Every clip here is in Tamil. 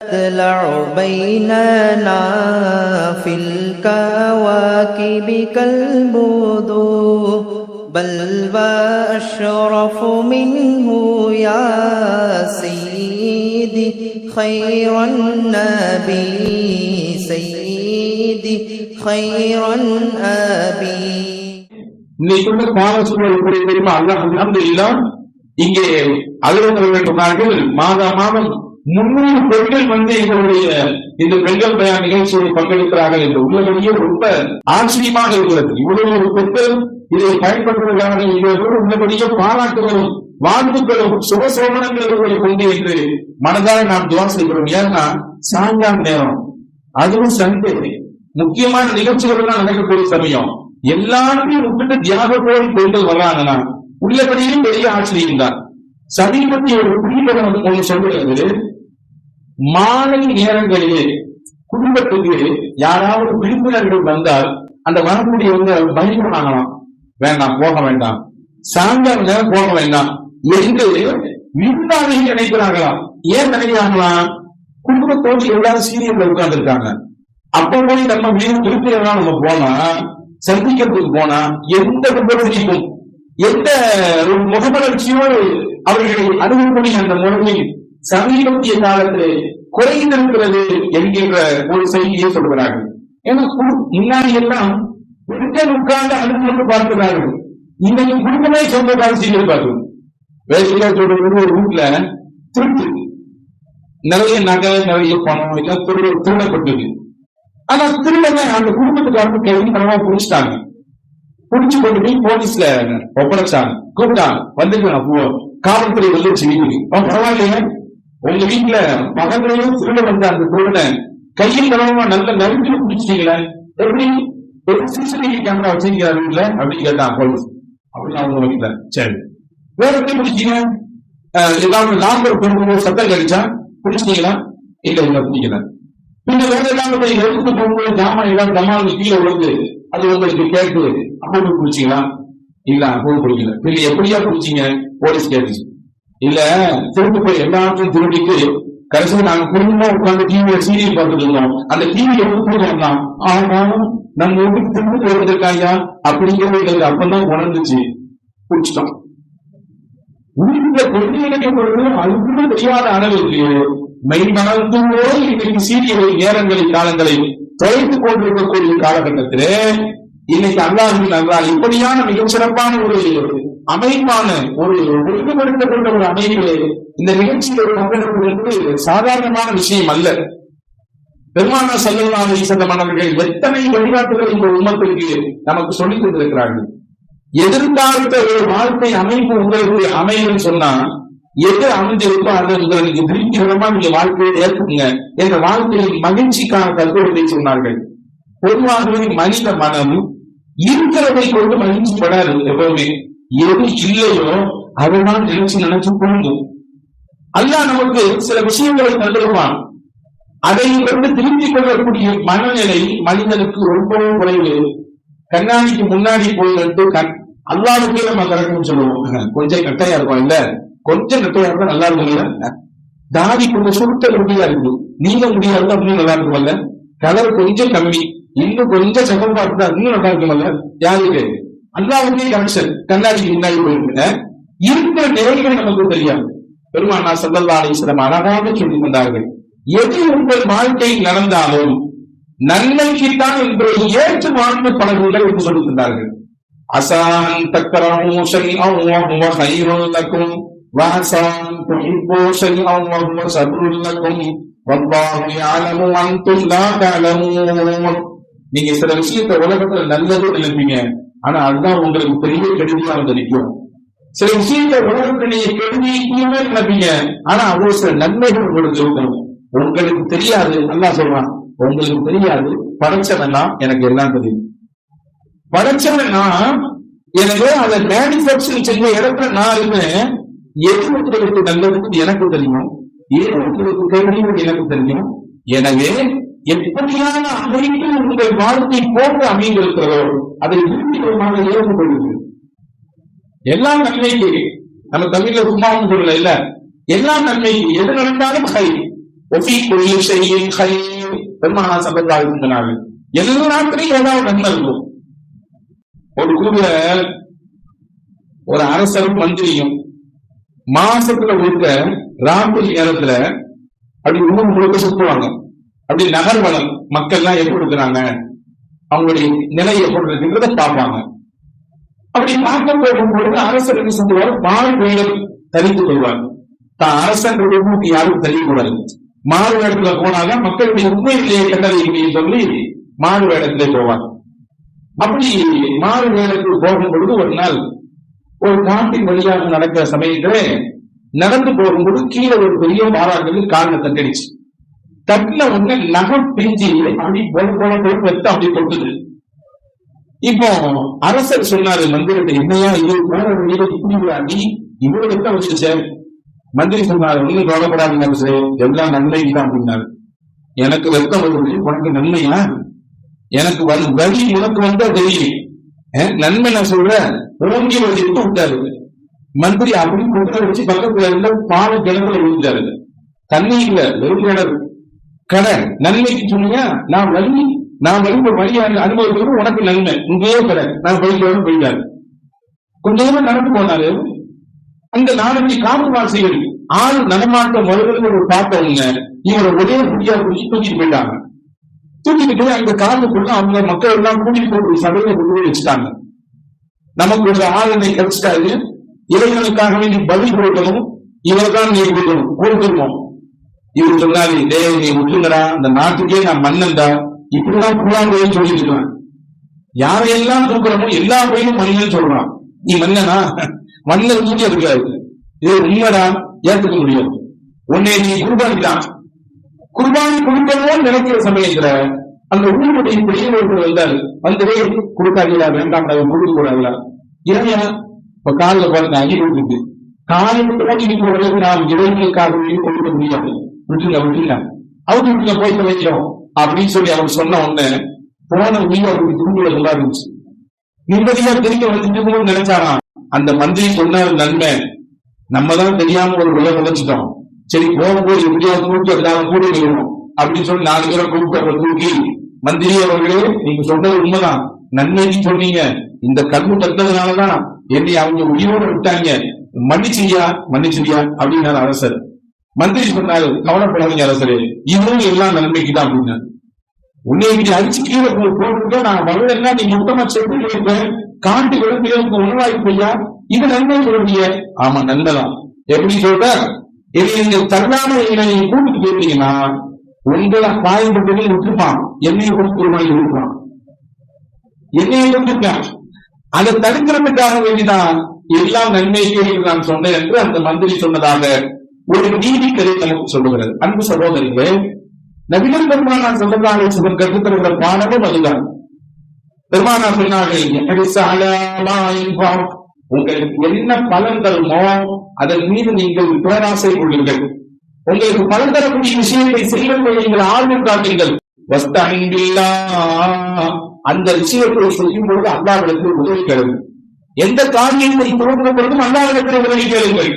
تطلع بيننا في الكواكب كالبدور بل وأشرف منه يا سيدي خير النبي سيدي خير النبي. இன்னைக்கு கால சூழல் எப்படி தெரியுமா? அல்ஹம்துலில்லாஹ். இங்கே அலுவலர்கள் சொன்னார்கள், மாதம் 300 பெண்கள் எங்களுடைய இந்த பெண்கள் பயான் நிகழ்ச்சியை பங்கெடுக்கிறார்கள் என்று. உள்ளபடியே ரொம்ப ஆச்சரியமாக இருக்கிறது. இவ்வளவு பெண்கள் இதை பயன்படுத்துவதற்காக இவர்களோடு உள்ளபடியே பாராட்டுகளும் வாழ்த்துக்களும் சுபசோமனங்களை கொண்டு என்று மனதார நாம் துவா செய்கிறோம். ஏன்னா சாயங்கால நேரம், அதுவும் சண்டே, முக்கியமான நிகழ்ச்சிகள் எல்லாம் நடக்கக்கூடிய சமயம், எல்லாருமே விட்டு தியாகத்தோடு பெண்கள் வர்றாங்கன்னா உள்ளபடியும் பெரிய ஆச்சரியம் தான். சமீபத்தில் ஒரு குடிமகன் ஒன்று சொல்கிறது, மாலை நேரங்களிலே குடும்பத்துக்கு யாராவது விருந்தினர்கள் வந்தால் அந்த வரக்கூடியவங்க பயங்கரமாகலாம், வேண்டாம் போக வேண்டாம், சாயங்கால நேரம் போக வேண்டாம் என்று விருந்தாளிகள் நினைக்கிறாங்களாம். ஏன் நினைக்கிறாங்களாம்? குடும்பத்தோடு எல்லாரும் சீரியல்ல உட்கார்ந்து இருக்காங்க. அப்ப போய் நம்ம வீடு திருப்பினா நம்ம போனா, சந்திக்கிறதுக்கு போனா எந்த விபரீதமும் எந்த ஒரு முகமலர்ச்சியோடு அவர்களை அணுகக்கூடிய அந்த முறையை சமீபத்திய காலத்தில் குறைந்திருக்கிறது என்கின்ற ஒரு செய்தியை சொல்கிறார்கள். ஏன்னா முன்னாடி எல்லாம் பெண்கள் உட்கார்ந்து அனுப்பி பார்க்கிறார்கள். இன்னைக்கு குடும்பமே சொந்தக்கார சீரியல் பார்க்கணும். வேலையில சொல்றது ஒரு வீட்டுல திருட்டு, நிறைய நகை நிறைய பணம் எல்லாம் திருடப்பட்டது. ஆனா திருடனை அந்த குடும்பத்துக்காரங்க கேள்வி பணமா புடிச்சிட்டாங்க. புடிச்சு கொண்டு போய் போலீஸ்ல ஒப்படைச்சாங்க. கூப்பிட்டாங்க, வந்துட்டு காவல்துறை வந்துருச்சு வீட்டுக்கு. பரவாயில்லையா, உங்க வீட்டுல மகன்களையும் திருட வந்த அந்த திருடனை கையில் கனவமா நல்ல நறுக்கி பிடிச்சிட்டீங்களே, எப்படி சிசிடிவி கேமரா வச்சிருக்கிறாரு வீட்டுல அப்படின்னு கேட்டான் போலீஸ். அப்படின்னு அவங்க வீட்டுல சரி, வேற எப்படி பிடிச்சீங்க? ஏதாவது லாம்பர் போகும்போது சத்தம் கழிச்சா பிடிச்சிட்டீங்களா? இல்ல இல்ல பிடிக்கல. பின்ன வேற ஏதாவது எடுத்து போகும்போது ஜாமான் ஏதாவது ஜமான் கீழே விழுந்து அது உங்களுக்கு கேட்டு அப்போது பிடிச்சிங்களா? இல்ல அப்போது பிடிக்கல. இல்ல எப்படியா பிடிச்சீங்க? போலீஸ் கேட்டுச்சு. இல்ல திருட்டு போய் எல்லாத்தையும் திருடிட்டு கடைசியில் நாங்க குடும்பமா உட்காந்து டிவியில சீரியல் பார்த்துட்டு இருந்தோம். அந்த டிவியை எடுத்துக்கலாம், ஆனாலும் நம்ம வீட்டுக்கு திரும்ப வருவதற்காயா அப்படிங்கிறது அப்பதான் உணர்ந்துச்சு, பிடிச்சிட்டோம். வீட்டுல கொண்டு இணைக்கப்படுறது அதுக்குள்ள தெரியாத அளவுக்கு மெய்மனத்தோடு இன்னைக்கு சீரியலை நேரங்களை காலங்களை தொலைத்துக் கொண்டிருக்கக்கூடிய காலகட்டத்திலே இன்னைக்கு அல்லாஹ் இப்படியான மிக சிறப்பான ஒரு அமைப்பான ஒரு ஒழுங்குபடுத்தப்பட்ட ஒரு அமைப்பிலே இந்த நிகழ்ச்சியில் பங்கெடுப்பது சாதாரணமான விஷயம் அல்ல. பெருமானார் ஸல்லல்லாஹு அலைஹி வஸல்லம் அவர்கள் எத்தனை வழிகாட்டுகள் இந்த உம்மத்துக்கு நமக்கு சொல்லிக் கொண்டிருக்கிறார்கள். எதிர்பார்த்த ஒரு வாழ்க்கை அமைப்பு உங்களுக்கு அமையும் சொன்னா எது அமைஞ்சிருக்கோ அதை உங்களுக்கு திருப்திகரமா நீங்க வாழ்க்கையை ஏற்றுக்குங்க என்ற வாழ்க்கையில் மகிழ்ச்சிக்கான கருத்துரை சொன்னார்கள். பொதுவாகவே மனித மனம் இருக்கிறதை கொண்டு மகிழ்ச்சி படாது. எப்பவுமே எது இல்லையோ அதனால் நினைச்சு கொள்ளும். அல்லாஹ் நமக்கு சில விஷயங்களை தந்திருப்பான், அதை கொண்டு திரும்பிக் கொள்ளக்கூடிய மனநிலை மனிதனுக்கு ரொம்பவும் குறைவு. கண்ணாடிக்கு முன்னாடி போயிட்டு அல்லாஹ்வுக்கே நம்ம கரெக்ட்னு சொல்லுவோம். கொஞ்சம் கட்டையா இருக்கும், இல்ல கொஞ்சம் கட்டையா இருந்தா நல்லா இருக்கும். தாடி கொஞ்சம் சுருட்ட முடியா இருக்கு, நீங்க முடியா இருந்தா இன்னும் நல்லா இருக்குமல்ல. கலர் கொஞ்சம் கம்மி, இன்னும் கொஞ்சம் செகண்டா இருந்தா இன்னும் நல்லா இருக்குமல்ல. யாருக்கு? அல்லாஹ்வுக்கே கனெக்ஷன். கண்ணாடிக்கு முன்னாடி போயிட்டு இருக்கிற நிலைகள் நமக்கு தெரியாது. பெருமானார் ஸல்லல்லாஹு அலைஹி வஸல்லம் அழகாக சொல்லிக் கொண்டார்கள், எது உங்கள் வாழ்க்கையில் நடந்தாலும் நன்மைக்குத்தான் என்பதை ஏற்று வாழ்ந்து பழகுங்கள் என்று சொல்லுகின்றார்கள். அசான் தக்கரஹு ஷைஅன் வஹுவ கைருல் லக்கும் வஅசான் துஹிப்பு ஷைஅன் வஹுவ ஷர்ருல் லக்கும் வல்லாஹு யஅலமு அன்தும் லா தஅலமூன். நீங்க சில விஷயத்தை உலகத்துல நல்லது நினைப்பீங்க, ஆனா அதுதான் உங்களுக்கு பெரிய கெடுதியா வந்து நிற்கும். சில விஷயத்தை உலகத்துல நீங்க கெடுதியுமே நினைப்பீங்க, ஆனா அவ்வளவு சில நன்மைகள் உங்களுக்கு இருக்கும். உங்களுக்கு தெரியாது. அல்லாஹ் சொல்றான், உங்களுக்கு தெரியாது, படைச்சவனா எனக்கு எல்லாம் தெரியும். படைச்சவனா எனவே அதை மேனிஃபெக்சரிங் செய்ய இடத்துல நான் இருந்தேன். எது உங்களுக்கு நல்லதுக்கு எனக்கு தெரியும், ஏன் உங்களுக்கு கேள்விக்கு எனக்கு தெரியும். எனவே எப்படியான அமைப்பு உங்கள் வாழ்க்கை போன்று அமைந்திருக்கிறதோ அதை விரும்பிகரமாக ஏற்றுக்கொள்ளுங்கள். எல்லா நன்மைக்கு நம்ம தமிழ்ல சும்மாவும் சொல்லல, இல்ல எல்லா நன்மைக்கு எது நடந்தாலும் கை ஒஃபி குல்லி ஷைஇன் கைர். பெருமானார் ஸல்லல்லாஹு அலைஹி வஸல்லம் எல்லாத்துலயும் ஏதாவது நன்மை இருக்கும். ஒரு ஊர்ல ஒரு அரசரும் மந்திரியும் மாசத்துல ஒருக்க ராத்திரி நேரத்துல அப்படி ஊர் முழுக்க சுற்றுவாங்க. அப்படி நகர்வலம் மக்கள் எல்லாம் எப்படி இருக்கிறாங்க, அவங்களுடைய நிலை எப்படி இருக்குன்றத பார்ப்பாங்க. அப்படி பார்க்க போகும்பொழுது அரசர் என்ன சொல்லுவார், மாறு வேடம் தரித்து கொள்வார். தான் அரசன் யாரும் தெரியக்கூடாது. மாறு வேடத்துல போனாதான் மக்களுடைய உண்மையிலேயே கண்டறிய சொல்லி மாறு வேடத்திலே போவார். அப்படி மாறு வேடத்துக்கு போகும் பொழுது ஒரு நாள் ஒரு காட்டின் வழியாக நடக்கிற சமயத்துல நடந்து போகும்போது கீழே ஒரு பெரிய பாறாங்கல் காலில் தட்டடிச்சு. தட்டின உடனே நகம் பிரிஞ்சு அப்படி போல வெத்த அப்படி கொட்டுது. இப்போ அரசர் சொன்னாரு மந்திரத்தை, என்னையா இது போற வழியில இப்படி இவ்வளவு வெத்த வச்சுச்சே. மந்திரி சொன்னாரு, ஒண்ணு கவலைப்படாதீங்க அரசு, எல்லாம் நன்மைக்கு தான் அப்படின்னாரு. எனக்கு வெத்தம் வருது, உனக்கு நன்மையா? எனக்கு வழி உனக்கு வந்தா தெரியும், நன்மை நான் சொல்றேன். ஓங்கி வச்சுட்டு விட்டாரு. மந்திரி அப்படி குடுக்க வச்சு பக்கத்துல எல்லாம் பால கிணத்துல விழுந்தாரு. தண்ணி இல்ல, வெறும் கிணறு. கடை நன்மைக்கு சொன்னீங்க, நான் வழி அனுபவிக்கிறது உனக்கு நன்மை, இங்கேயே கடை நான் போயிட்டு போயிட்டாரு. கொஞ்சம் நடந்து போனாரு. அந்த 4 காவல்வாசிகள் ஆள் நடமாட்டம் வருகிறது ஒரு பார்த்தவங்க இவரை ஒரே புதியா தூக்கிட்டு போயிட்டாங்க. தூக்கிட்டு போய் அங்க காலத்துக்குள்ள அவங்க மக்கள் எல்லாம் கூட்டிட்டு போய் சபையில கொண்டு வச்சுட்டாங்க. நமக்கு ஒரு ஆளுநை கிடைச்சிட்டாரு, இளைஞனுக்காக வேண்டி பலி கொடுக்கணும், இவர்தான் நீ கொடுக்கணும். இவர் சொன்னாரு, டேய் நீ விட்டுங்கடா, அந்த நாட்டுக்கே நான் மன்னன்டா, இப்படிதான் கூடாங்கன்னு சொல்லிட்டு இருக்கான். யாரையெல்லாம் தூக்குறமோ எல்லா பையனும் மன்னன் சொல்றான். நீ மன்னனா? மன்னர் மூட்டி இருக்காரு. இது உண்மைடா, ஏற்றுக்க முடியும். உன்னை நீ குர்பானிதான். குர்பானி கொடுக்கணும்னு நினைக்கிற சமயத்துல அந்த ஊருடைய பெரியவர்கள் வந்தாரு. வந்ததே கொடுக்காதீங்களா, வேண்டாம்டா, கொடுக்க கூடாதுல. ஏன்னா இப்ப காலில் பாருங்க அடி கொடுக்குது. காலில் தோண்டி நாம் இளைஞர்களுக்காக கொடுக்க முடியாது, விட்டுல அவங்க வீட்டுல போய் வைக்கிறோம் அப்படின்னு சொல்லி அவர் சொன்ன உடனே போன உயிர் அவருக்கு திரும்ப நல்லா இருந்துச்சு. நிம்மதியா திரும்ப வந்து நினைச்சாராம். அந்த மந்திரி சொன்ன நன்மை, நம்ம தான் தெரியாம ஒரு விலை உழைச்சிட்டோம், சரி போகும்போது எப்படியாவது கூட்டி கூட இருக்கணும் அப்படின்னு சொல்லி 4 பேரை கூப்பிட்டு தூக்கி, மந்திரி அவர்களே நீங்க சொன்னது உண்மைதான், நன்மைக்கு சொன்னீங்க, இந்த கல்வி தந்ததுனாலதான் என்னை அவங்க உயிரோடு விட்டாங்க, மன்னிச்சியா அப்படின்னாரு அரசர். மந்திரி சொன்னாரு, கவலைப்படாதீங்க அரசரே, இதுவும் எல்லாம் நன்மைக்குதான் அப்படின்னு. உன்னை இப்படி அடிச்சு கீழே போட்டு நான் வரலன்னா நீ மொத்தமா சென்று இருப்பேன், காட்டு விளம்பரம் உணவாய்ப்பையா, இது நன்மை சொல்றீங்க. ஆமா நன்மைதான். எப்படி சொல்ற, நீங்க தள்ளாம என்னை கூட்டிட்டு போயிருந்தீங்கன்னா உங்களை காயப்பட்டு விட்டுருப்பான், என்னைய கொடுத்து ஒரு மணி விட்டுருப்பான், என்னைய விட்டுருப்பேன். அதை தடுக்கிறதுக்காக வேண்டிதான் எல்லாம் நன்மைக்கு நான் சொன்னேன் என்று அந்த மந்திரி சொன்னதாக ஒரு நீதி கதை நமக்கு சொல்லுகிறது. அன்பு சகோதரிகளே, நபிகள் பெருமானார் ஸல்லல்லாஹு அலைஹி வஸல்லம் கற்றுத்தருகிற பாடமும் அதுதான். பெருமானார் சொன்னார்கள், உங்களுக்கு என்ன பலன் தருமோ அதன் மீது நீங்கள் பேராசை கொள்ளுங்கள். உங்களுக்கு பலன் தரக்கூடிய விஷயத்தை செய்வதை நீங்கள் ஆர்வம் காட்டுங்கள். அந்த விஷயத்தை செய்யும் பொழுது அல்லாஹ்விடத்தில் உதவி கேளுங்கள். எந்த காரியத்தை துவங்கும் பொழுதும் அல்லாஹ்விடத்தில் உதவி கேளுங்கள்.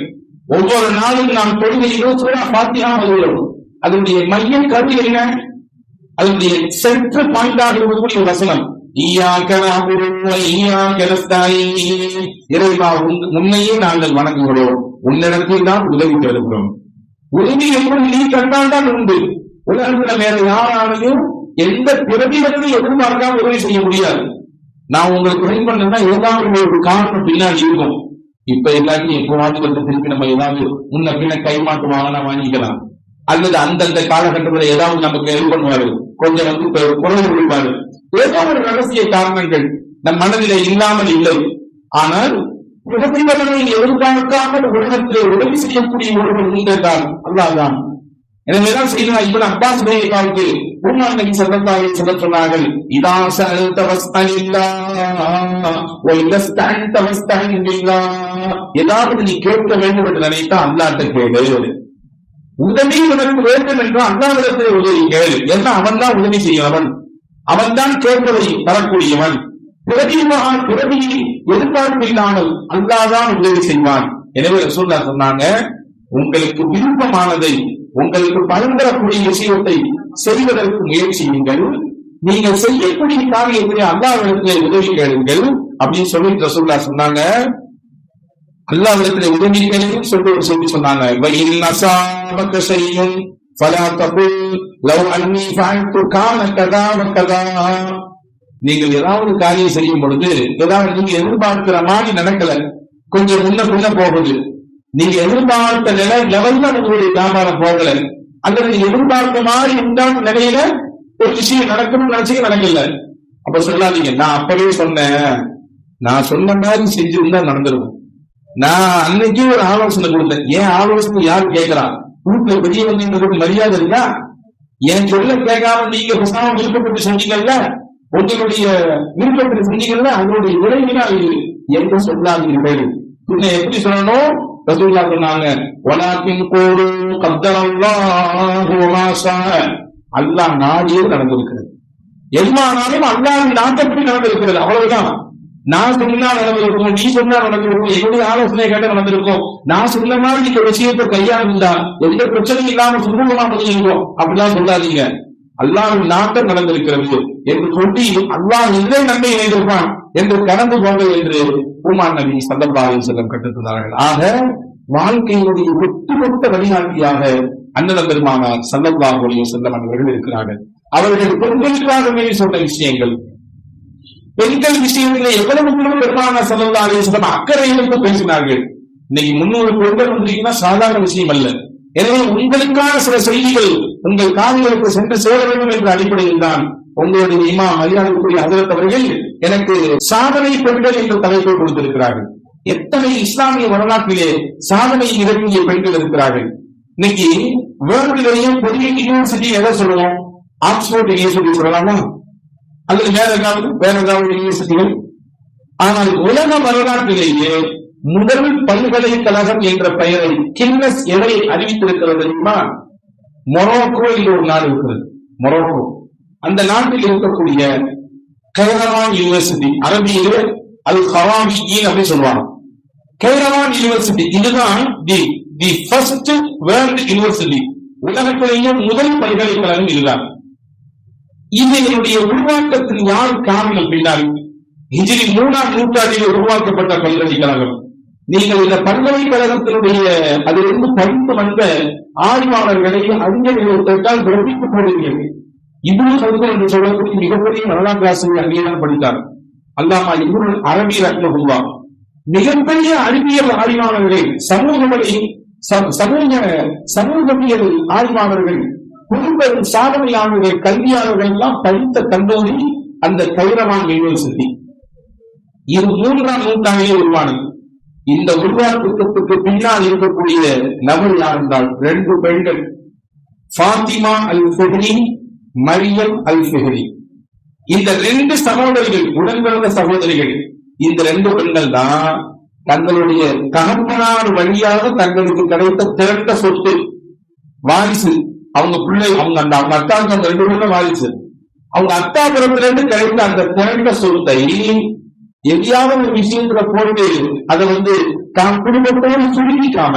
ஒவ்வொரு நாளும் நாம் தொழுகையிலும் சூரா ஃபாத்திஹா ஓதுகிறோம். அதனுடைய மைய கருத்து என்ன? அதனுடைய சென்ட்ரல் பாயிண்டாக இருக்கக்கூடிய வசனம், இறைவா உன்னையே நாங்கள் வணங்குகிறோம், உன்னிடத்தில் தான் உதவி பெறுகிறோம். உதவி எப்படி நீ கண்டால்தான் உண்டு. உலகத்துல வேற யாராலையும் எந்த பிறவிடத்தையும் எதிர்பார்க்காம உதவி செய்ய முடியாது. நான் உங்களுக்கு உதவி பண்ணா ஏதாவது ஒரு காரணம் பின்னாடி இருக்கும். இப்ப எல்லாத்தையும் எப்போ வந்து திருப்பி நம்ம ஏதாவது முன்ன பின்ன கைமாட்டு வாங்கினா வாங்கிக்கலாம், அல்லது அந்தந்த காலகட்டத்தில் ஏதாவது நமக்கு ஹெல்ப் பண்ணுவாரு, கொஞ்சம் வந்து குறைவு விடுவாரு. ஏதோ ஒரு ரகசிய காரணங்கள் நம் மனதிலே இல்லாமல் இல்லை. ஆனால் பிரதிபலனை எதிர்பார்க்காமல் உலகத்திலே உதவி செய்யக்கூடிய ஒருவர் உண்டென்றால் அல்லாஹ்தான். எனவேதான் செய்தா இப்னு அப்பாஸ் காலத்து பெருமானார் நபி ஸல்லல்லாஹு அலைஹி வஸல்லம் சொன்னார்கள், இதா சஅல்த வஸ்தனில்லாஹ் வ இதஸ்தஅன்த வஸ்தஇன் பில்லாஹ். ஏதாவது நீ கேட்க வேண்டும் என்று நினைத்தா அல்லாஹ்ட்ட கேளு. உதவி உனக்கு வேண்டும் என்றால் அல்லாஹ்விடத்தில் உதவி கேளு. ஏன்னா அவன் தான் உதவி செய்யவன், அவன் தான் கேட்பதை தரக்கூடியவன். பிறவியை எதிர்பார்ப்பில்லாமல் அல்லாஹ் தான் உதவி செய்வான். எனவே ரசூலுல்லாஹ் சொன்னாங்க, உங்களுக்கு விருப்பமானதை உங்களுக்கு பலன் தரக்கூடிய விஷயத்தை செய்வதற்கு முயற்சியுங்கள். நீங்கள் செய்யக்கூடிய காரியத்தை அல்லாஹ்விடத்திலே உதவி கேளுங்கள் அப்படின்னு சொல்லிட்டு ரசூலுல்லாஹ் சொன்னாங்க. அல்லாஹ்விடத்திலே உதவி கேளுங்கள் சொல்லி ஒரு செய்தி சொன்னாங்க. நீங்கள் ஏதாவது காரியம் செய்யும் பொழுது ஏதாவது நீங்க எதிர்பார்க்கிற மாதிரி நடக்கல, கொஞ்சம் முன்ன பின்ன போகுது, நீங்க எதிர்பார்த்த லெவல்ல உங்களுடைய வியாபாரம் போகல, அல்லது நீங்க எதிர்பார்த்த மாதிரி உண்டான நிலையில ஒரு விஷயம் நடக்கணும்னு நினைச்சு நடக்கல, அப்ப சொல்லாதீங்க நான் அப்பவே சொன்னேன், நான் சொன்ன மாதிரி செஞ்சிருந்தா நடந்திருக்கும். நான் அன்னைக்கு ஒரு ஆலோசனை கொடுத்தேன். ஏன் ஆலோசனை யாரு கேட்கிறான்? வீட்டுல பெரிய வந்து மரியாதை இருக்கா? என் சொல்ல கேட்காம நீங்க விருப்பப்பட்டு செஞ்சீங்கல்ல, உங்களுடைய விருப்பப்பட்டு செஞ்சீங்கல்ல, அதனுடைய விளைவுனா இது என்று சொல்லாதீர்கள். பின்ன எப்படி சொல்லணும்? ரசூலுல்லாஹ் சொன்னாங்க, வலாக்கின் கூடு கத்தரல்லாஹு வமா ஷாஅ, அல்லாஹ் நாடியே நடந்திருக்கிறது. எதுவானாலும் அல்லாஹ்வின் நாட்டப்படி நடந்திருக்கிறது, அவ்வளவுதான். நான் சொன்னா நடந்திருக்கும், நீ சொன்னா நடந்திருக்கும், என்னுடைய ஆலோசனை கேட்ட நடந்திருக்கும், நான் சொன்ன மாதிரி நீங்க விஷயத்தை கையாளுந்தா எந்த பிரச்சனையும் இல்லாம சுமூகமா முடிஞ்சிருக்கும். அப்படிலாம் சொல்லாதீங்க. அல்லாஹ்வின் நாட்டம் நடந்திருக்கிறது என்று சொல்லி அல்லாஹ் எதை நன்மை இணைந்திருப்பான் என்று கடந்து போங்க என்று உமான் நபி ஸல்லல்லாஹு அலைஹி வஸல்லம் கற்றுத்தந்தார்கள். ஆக வாழ்க்கையினுடைய ஒட்டுமொத்த வழிகாட்டியாக அண்ணன் பெருமானார் ஸல்லல்லாஹு அலைஹி வஸல்லம் அவர்கள் இருக்கிறார்கள். அவர்கள் பெண்களுக்காகவே சொன்ன விஷயங்கள், பெண்கள் விஷயங்களில் எவ்வளவு பெருமானார் ஸல்லல்லாஹு அலைஹி வஸல்லம் அக்கறை எடுத்து பேசினார்கள். இன்னைக்கு 300 பெண்கள் வந்தீங்கன்னா சாதாரண விஷயம் அல்ல. எனவே உங்களுக்கான சில செய்திகள் உங்கள் காதுகளுக்கு சென்று சேர வேண்டும் என்ற அடிப்படையில் தான் உங்களுடைய இமாம் மரியாதைக்குரிய ஹஜ்ரத் அவர்கள் எனக்கு சாதனை பெண்கள் என்ற தலைப்பை கொடுத்திருக்கிறார்கள். எத்தனை இஸ்லாமிய வரலாற்றிலே சாதனை நிகழ்த்திய பெண்கள் இருக்கிறார்கள். இன்னைக்கு வேர்ல்டுலையும் பெரிய யூனிவர்சிட்டி எதை சொல்லுவோம்? ஆக்ஸ்போர்ட் யூனிவர்சிட்டி சொல்லலாமா, அல்லது வேற ஏதாவது யூனிவர்சிட்டிகள். ஆனால் உலக வரலாற்றிலேயே முதல் பல்கலைக்கழகம் என்ற பெயரை கின்னஸ் எதை அறிவித்திருக்கிறது தெரியுமா? மொரோக்கோ என்ற ஒரு நாடு இருக்கிறது, மொரோக்கோ. அந்த நாட்டில் இருக்கக்கூடிய கைரவான் யூனிவர்சிட்டி, அரபியிலே அல் கராமியின் அப்படின்னு சொல்லுவாங்க. கைரவான் யூனிவர்சிட்டி இதுதான் தி ஃபர்ஸ்ட் வேர்ல்ட் யூனிவர்சிட்டி, உலகத்திலேயே முதல் பல்கலைக்கழகம் இதுதான். இதனுடைய உருவாக்கத்தில் யார் காரணம்? பின்னால் ஹிஜ்ரி 3ஆம் நூற்றாண்டில் உருவாக்கப்பட்ட பல்கலைக்கழகம். நீங்கள் இந்த பல்கலைக்கழகத்தினுடைய அதிலிருந்து படித்து வந்த ஆய்வாளர்களை அறிஞர்களை கேட்டால் பிரமித்து போடுவீர்கள். இப்னு கல்தூன் என்று சொல்லக்கூடிய மிகப்பெரிய வரலாற்று ஆசிரியர் அங்கேதான் படித்தார், அல்லாமா இப்னு அரபி ரஹ்மத்துல்லாஹ். மிகப்பெரிய அறிவியல் ஆய்வாளர்கள், சமூகவியல் ஆய்வாளர்கள், பெரும் சாதனையாளர்கள், கல்வியாளர்கள் எல்லாம் படித்த கல்லூரி அந்த கைரவான் யூனிவர்சிட்டி. இது 3ஆம் நூற்றாண்டிலே உருவானது. இந்த உருவாக்கத்துக்கு பின்னால் இருக்கக்கூடிய நபர் யார் என்றால் 2 பெண்கள், ஃபாத்திமா அல் ஃபிஹ்ரி, மரியம் அல் ஃபிஹ்ரி. இந்த 2 சகோதரிகள், உடன்பிறந்த சகோதரிகள். இந்த 2 பெண்கள் தான் தங்களுடைய தகப்பனார் வழியாக தங்களுக்கு கிடைத்த திரட்ட சொத்து வாரிசு, அவங்க பிள்ளை, அவங்க அத்தாவுக்கு அந்த 2 பேரும் வாரிசு. அவங்க அத்தா புறத்திலிருந்து கிடைத்த அந்த திரட்ட சொத்தை எதையாவது ஒரு விஷயத்துல போட்டு அதை தான் குடும்பத்தோடு சுருக்கிக்காம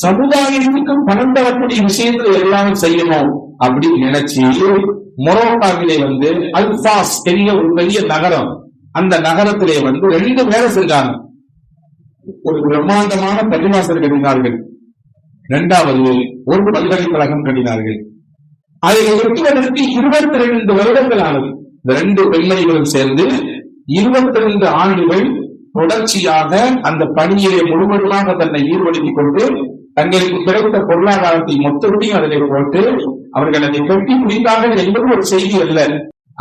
சமுதாயத்துக்கும் பணம் தரக்கூடிய விஷயத்துல எல்லாரும் செய்யணும் அப்படின்னு நினைச்சு மொரோக்காவிலே அல்பாஸ் பெரிய ஒரு பெரிய நகரம், அந்த நகரத்திலே 2 வேலை செஞ்சாங்க. ஒரு பிரம்மாண்டமான பள்ளிவாசல் கட்டினார்கள், 2வது ஒரு பல்கலைக்கழகம் கட்டினார்கள். அதை எட்டுவதற்கு 22 வருடங்கள் ஆனது. 2 பெண்மணிகளும் சேர்ந்து 22 ஆண்டுகள் தொடர்ச்சியாக அந்த பணியிலே முழுவதுமாக தன்னை ஈடுபடுத்திக் கொண்டு தங்களுக்கு கிடைத்த பொருளாதாரத்தை மொத்தத்தையும் அதில் போட்டு அவர்கள் அதை கட்டி முடிந்தார்கள் என்பது ஒரு செய்தி அல்ல.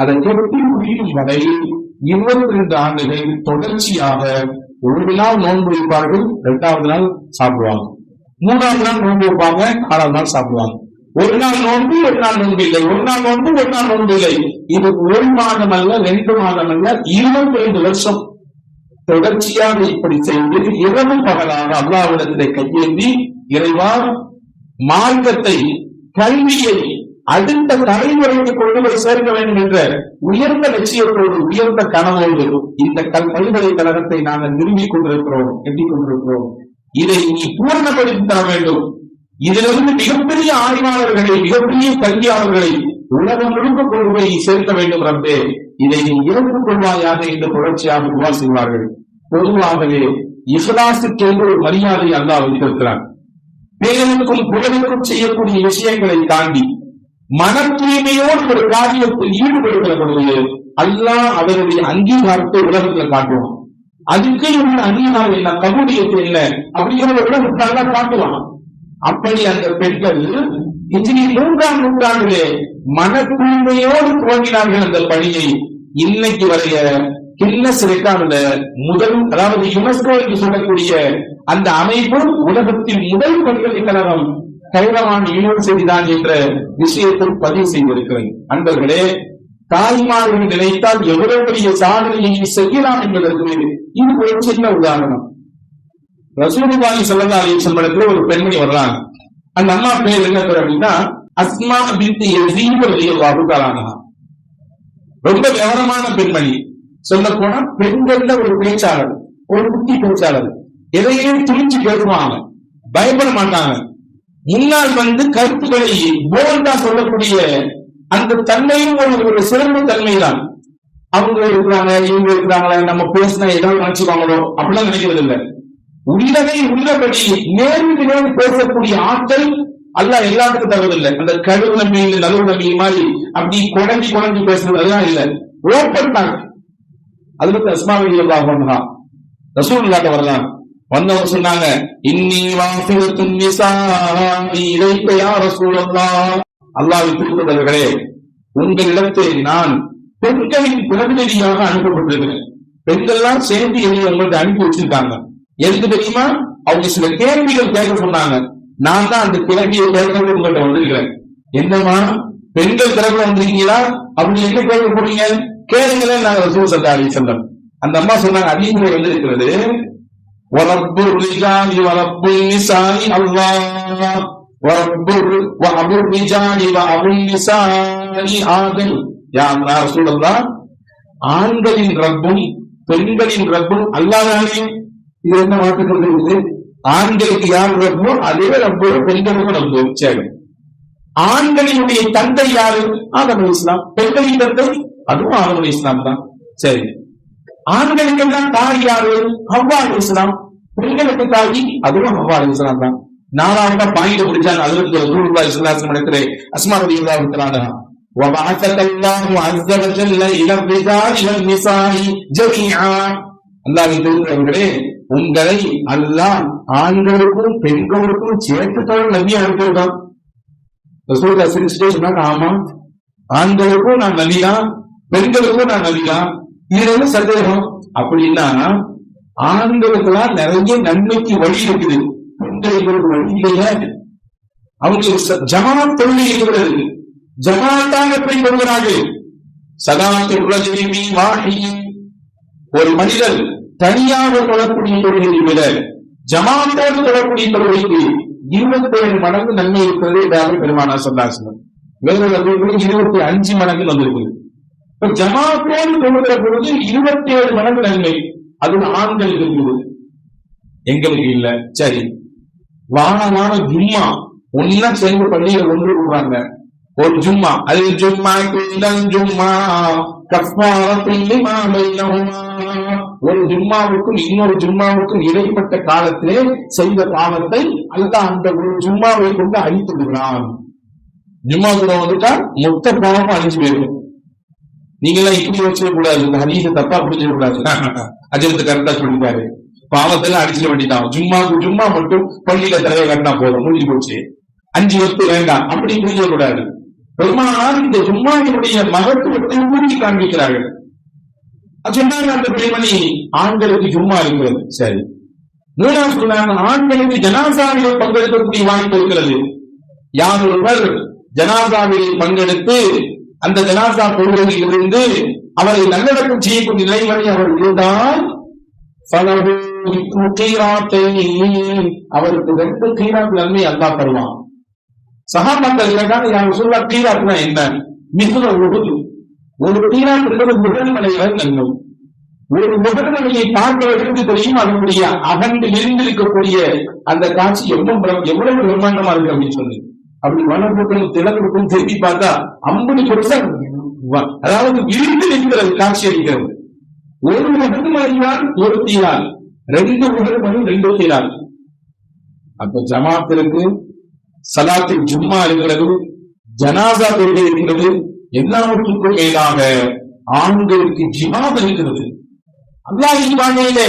அதை கட்டி முடியும் வரை 22 ஆண்டுகள் தொடர்ச்சியாக ஒரு நாள் நோன்பு வைப்பார்கள், 2வது நாள் சாப்பிடுவாங்க, 3வது நாள் நோன்பு வைப்பாங்க, 4வது நாள் சாப்பிடுவாங்க. ஒரு நாள் நோன்பு, ஒரு நாள் நோன்பு இல்லை, ஒரு நாள் நோன்பு, ஒரு நாள் நோன்பு இல்லை. இது 1 மாதம் அல்ல, 2 மாதம் அல்ல, 22 வருஷம் தொடர்ச்சியாக இப்படி செய்து இரவு பகலாக அல்லாஹ்விடத்திலே கையேந்தி இறைவா மார்க்கத்தை, கல்வியை அடுத்த தலைமுறைக்கு கொண்டு போய் சேர்க்க வேண்டும் என்ற உயர்ந்த லட்சியத்தோடு, உயர்ந்த கனவோடு இந்த பல்கலைக்கழகத்தை நாங்கள் நிறுவிக் கொண்டிருக்கிறோம், கட்டிக் கொண்டிருக்கிறோம். இதை நீ பூர்ணப்படுத்தி தர வேண்டும். இதிலிருந்து மிகப்பெரிய ஆய்வாளர்களை, மிகப்பெரிய கல்வியாளர்களை உலகம் முழுக்க கொண்டு போய் சேர்க்க வேண்டும் ரப்பே, இதை நீ இறந்து கொள்வாயாக என்று தொடர்ச்சியாக துவா செய்வார்கள். பொதுவாகவே இஹ்லாஸுக்கு என்று ஒரு மரியாதை அல்லாஹ் வைத்திருக்கிறார். பேருக்கும் புலனுக்கும் செய்யக்கூடிய விஷயங்களை தாண்டி மன தூய்மையோடு ஒரு காரியத்தில் ஈடுபடுகிற பொழுது அல்லாஹ் அவருடைய அங்கீகாரத்தை உலகத்தில் காட்டுவான். அதுக்கு உள்ள அங்கீகாரம் என்ன, கபூலியத்து என்ன அப்படிங்கிற உலகத்தை நல்லா காட்டுவான். அப்படி அந்த பெண்கள் இன்றைய 3ஆம் நூற்றாண்டிலே மன தூய்மையோடு துவங்கினார்கள் அந்த பணியை. இன்னைக்கு வரைய கின்னஸ் ரெக்கார்டுல முதல், அதாவது யுனெஸ்கோ என்று சொல்லக்கூடிய அந்த அமைப்பு உலகத்தின் முதல் பல்கலைக்கழகம் கைரவான் யூனிவர்சிட்டி தான் என்ற விஷயத்தில் பதிவு செய்திருக்கிறது. அன்பர்களே, தாய்மார்கள் நினைத்தால் எவ்வளவு பெரிய சாதனையை செய்யலாம் என்பதற்கு இது ஒரு சின்ன உதாரணம். ரசூலுல்லாஹி ஸல்லல்லாஹு அலைஹி வஸல்லம் ஒரு பெண்மணி வர்றாங்க. அந்த அம்மா பேர் என்ன பேர் அப்படின்னா அஸ்மா பின்த் யஸீத் ரலியல்லாஹு தஆலா அன்ஹா. ரொம்ப விவரமான பெண்மணி. சொல்ல போனா பெண்கள்ல ஒரு பேச்சாளர், ஒரு குட்டி பேச்சாளர். எதையும் துணிச்சு பேசுவாங்க, பயப்பட மாட்டாங்க. முன்னால் கருத்துக்களை போல்டா சொல்லக்கூடிய அந்த தன்மையும் ஒரு சிறந்த தன்மை தான். அவங்க இருக்கிறாங்க, இவங்க இருக்கிறாங்களே, நம்ம பேசினா ஏதாவது நினைச்சுவாங்களோ அப்படிலாம் நினைக்கிறது இல்லை. உள்ளதை உள்ளபடி நேருக்கு நேர் பேசக்கூடிய ஆற்றல் அல்லாஹ் எல்லாத்துக்கும் தருவதில்லை. அந்த கடுகு நம்பி நடுவு நம்பி மாதிரி அப்படி குழந்தி பேசுறது அதெல்லாம் இல்லை. ஓப்பன் தான். அது பத்தி அஸ்மாவி ரலியல்லாஹு ரசூலுல்லாஹி வரலாம் வந்தவங்க சொன்னாங்க, இன்னி வாஃபிலத்துன் நிசாஇ இலைக்க யா ரசூலல்லாஹ். அல்லாஹ்வின் தூதர்களே, உங்களிடத்தில் நான் பெண்களின் பிரதிநிதியாக அனுப்பப்பட்டிருக்கிறேன். பெண்கள்லாம் சேர்ந்து என்னை உங்கள்ட்ட அனுப்பி வச்சிருக்காங்க. எதுக்கு தெரியுமா? அவங்க சில கேள்விகள் கேட்க சொன்னாங்க. நான் தான் அந்த கேள்வியை கேட்கறது உங்கள்கிட்ட வந்திருக்கிறேன். என்னமா பெண்கள் தரப்புல வந்திருக்கீங்களா? அப்படி என்ன கேள்வி போறீங்க? கேளுங்களேன். நாங்க ரசூல் ஸல்லல்லாஹு அலைஹி வஸல்லம். அந்த அம்மா சொன்னாங்க, அதிகமாக வந்திருக்கிறது வரப்புர் ரிஜாலி வரப்புல் நிசாஇ அல்லாஹ் வரப்புர் ரிஜாலி வரப்புல் நிசாஇ ஆதம். யா ரசூலல்லாஹ், ஆண்களின் ரப்பும் பெண்களின் ரப்பும் அல்லாஹ் தானே. இது என்ன மாற்றங்கள் இருக்குது? ஆண்களுக்கு யார் ரப்போ அதே ரப்போ, பெண்களுக்கும் ரப்போ. சரி, ஆண்களினுடைய தந்தை யாரு? ஆதம் அலைஹிஸ்ஸலாம். பெண்களின் தந்தை அதுவும் ஆதம் அலைஹிஸ்ஸலாம் தான். சரி, ஆண்களுக்கு தான் தாய் யாரு? ஹவ்வா அலைஹிஸ்ஸலாம். பெண்களுக்கு தாய் அதுவும் ஹவ்வா அலைஹிஸ்ஸலாம் தான். 4ஆவது பாயிண்ட் பிடிச்சாங்க. அதுல ரசூலுல்லாஹி ஸல்லல்லாஹு அலைஹி வஸல்லம் அஸ்மா ரலியல்லாஹு தஆலா وَبَعَثَكَ اللَّهُ عَزَّ وَجَلَّ إِلَى الرِّجَالِ وَالنِّسَاءِ جَمِيعًا. அல்லாஹ்வின் தூதரே, உங்களை அல்லாஹ் ஆண்களுக்கும் பெண்களுக்கும் சேர்த்துத்தான் நபியா அனுப்பியிருக்கான். ரசூலுல்லாஹி ஸல்லல்லாஹு அலைஹி வஸல்லம் ஆமா, ஆண்களுக்கும் நான் நபிதான், பெண்களுக்கும் நான் நபிதான். இதுல சந்தேகம் அப்படின்னா ஆண்களுக்கெல்லாம் நிறைய நன்மைக்கு வழி இருக்குது, பெண்களுக்கு வழி இல்லையா? அவங்களுக்கு ஜமாத் தொழில் இருக்கிறது. ஜமாத்தாக எப்படி கொள்கிறார்கள்? சதாத்துர் ரஜுலி வாஹித். ஒரு மனிதர் தனியாக தொழக்கூடிய தொழிலை விட ஜமாத்தோடு தொழக்கூடிய தொழிலுக்கு 27 மடங்கு நன்மை இருக்கிறது என்று பெருமானார் ஸல்லல்லாஹு அலைஹி வஸல்லம். வேறொரு 25 மடங்கு வந்திருக்குது. ஜமாத்தோடு தொழுகிற பொழுது 27 மடங்கு நன்மை. அது ஆண்களுக்கு இருக்குது, எங்களுக்கு இல்ல. சரி, வானமான ஜும்மா ஒன்னா சேர்ந்து பள்ளிகள் ஒன்று கூடுறாங்க. ஒரு ஜும்மா, அது ஜும்மா ஜும்மா ஒரு ஜும்மாவுக்கும் இன்னொரு ஜும்மாவுக்கும் இடைப்பட்ட காலத்திலே செய்த பாவத்தை அல்லாஹ் அந்த ஒரு ஜும்மாவை கொண்டு அழித்து விடுகிறான். ஜும்மா கூட வந்துட்டா மொத்த பாவமும் அழிஞ்சு போயிடும். நீங்க எல்லாம் இப்படி வச்சுக்க கூடாது, இந்த ஹதீஸை தப்பா புரிஞ்சுக்க கூடாது. அஜரத்து கரெக்டா சொல்லிட்டாரு, பாவத்தெல்லாம் அடிச்சிட வேண்டியதான். ஜும்மா மட்டும் பள்ளியில தலையை கட்டினா போதும், முடிஞ்சு போச்சு, 5 வக்து வேண்டாம் அப்படி புரிஞ்சுக்க கூடாது. பெருமானார் இந்த ஜும்மாவினுடைய மகத்துவத்தை ஊற்றி காண்பிக்கிறார்கள். சொன்னாங்க அந்த பெண்மணி, ஆண்களுக்கு ஜும்மா இருக்கிறது. சரி, 3ஆவது சொன்னாங்க, ஆண்களுக்கு ஜனாசாவில் பங்கெடுக்கக்கூடிய வாய்ப்பு இருக்கிறது. யார் ஒருவர் ஜனாசாவில் பங்கெடுத்து அந்த ஜனாசா தொழுகையில் இருந்து அவரை நல்லடக்கம் செய்யக்கூடிய நிலை வரை அவர் இருந்தால் அவருக்கு 2 கீராத் நன்மை அல்லாஹ் தருவான். சஹாபாக்கள் யார் சொல்ல கீராத்னா என்ன? மிகுந்த ஒரு கீராத் என்பது முதல் மலையில நன்மை. ஒரு முகநடையை பார்ப்பதற்கு தெரியும் அதனுடைய அகண்டு எழுந்திருக்கக்கூடிய அந்த காட்சி எவ்வளவு பிரம்மாண்டமா இருக்கு அப்படின்னு சொல்லி அப்படி வளர்ப்புக்கும் திறப்புக்கும் திருப்பி பார்த்தா 50%, அதாவது விரிந்து நிற்கிறது, காட்சி அளிக்கிறது. ஒரு முகம் அறிவார் ஒரு தீரால், 2 முகம் 2 தீரால். அப்ப ஜமாத்திற்கு சலாத்தில் ஜும்மா இருக்கிறது, ஜனாசா தொழுகை இருக்கிறது, எல்லாவற்றுக்கும் மேலாக ஆண்களுக்கு ஜிஹாத் இருக்கிறது. அல்லாஹ்வின் பாதையிலே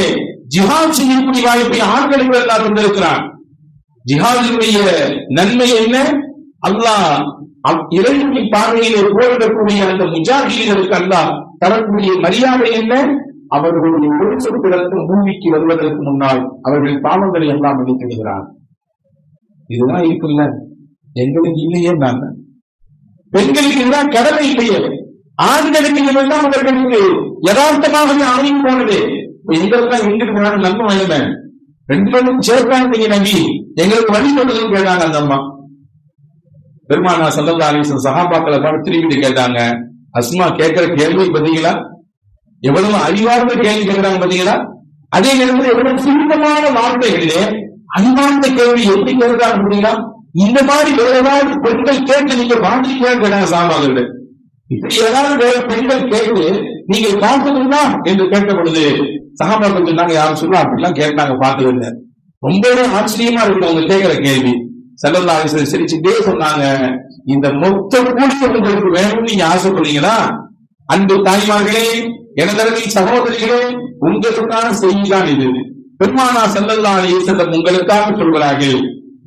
ஜிஹாத் செய்யக்கூடிய வாய்ப்பை ஆண்களுக்கு அல்லாஹ் தந்திருக்கிறான். ஜிஹாதினுடைய நன்மை என்ன? அல்லாஹ் இறைவனின் பார்வையிலே போரிடக்கூடிய அந்த முஜாஹிதீன்களுக்கு அல்லாஹ் தரக்கூடிய மரியாதை என்ன? அவர்களுடைய ஒரு சொற்களுக்கு பூமிக்கு வருவதற்கு முன்னால் அவர்கள் பாவங்களை எல்லாம் மன்னிக்கிறார். இதுதான் இருக்குல்ல, எங்களுக்கு இல்லையே தான். பெண்களுக்கு இதுதான் கடமை இல்லையே, ஆண்களுக்கு இதெல்லாம் அவர்களுக்கு யதார்த்தமாகவே அமைந்து போனது. எங்களுக்கெல்லாம் எங்கிட்டு போனாலும் நம்ப வேணுமே, 2 பேரும் சேர்க்காங்க நம்பி எங்களுக்கு வழி சொல்றதுன்னு கேட்டாங்க அந்த அம்மா. பெருமானா ஸல்லல்லாஹு அலைஹி வஸல்லம் சஹாபாக்களை பார்த்து திரும்பி கேட்டாங்க, அஸ்மா கேட்கிற கேள்வி பாத்தீங்களா, எவ்வளவு அறிவார்ந்த கேள்வி கேட்கிறாங்க பாத்தீங்களா? அதே நேரத்தில் எவ்வளவு சுருக்கமான வார்த்தைகளிலே அறிவார்ந்த கேள்வி எப்படி கேட்கிறாங்க பாத்தீங்களா? இந்த மாதிரி வேற ஏதாவது பெண்கள் கேட்டு நீங்க வாழ்ந்துட்டீங்கன்னு கேட்டாங்க சஹாபாக்கள். இப்படி ஏதாவது பெண்கள் கேட்டு நீங்கள் பார்த்ததுங்களா என்று கேட்ட பொழுது சஹாபாக்கள் சொன்னாங்க, யாரும் சொல்லுவா அப்படிலாம் கேட்டாங்க பார்த்தது. ரொம்பவே ஆச்சரியமா இருக்கு அவங்க கேட்கிற கேள்வி. ஸல்லல்லாஹு அலைஹி வஸல்லம் சிரிச்சுட்டே சொன்னாங்க, இந்த மொத்த கூலி உங்களுக்கு வேணும்னு நீங்க ஆசைப்படுறீங்களா? அன்பு தாய்மார்களே, எனதருமை சகோதரிகளே, உங்களுக்கான செய்திதான் இது. பெருமானா ஸல்லல்லாஹு அலைஹி வஸல்லம் உங்களுக்காக சொல்கிறார்கள்,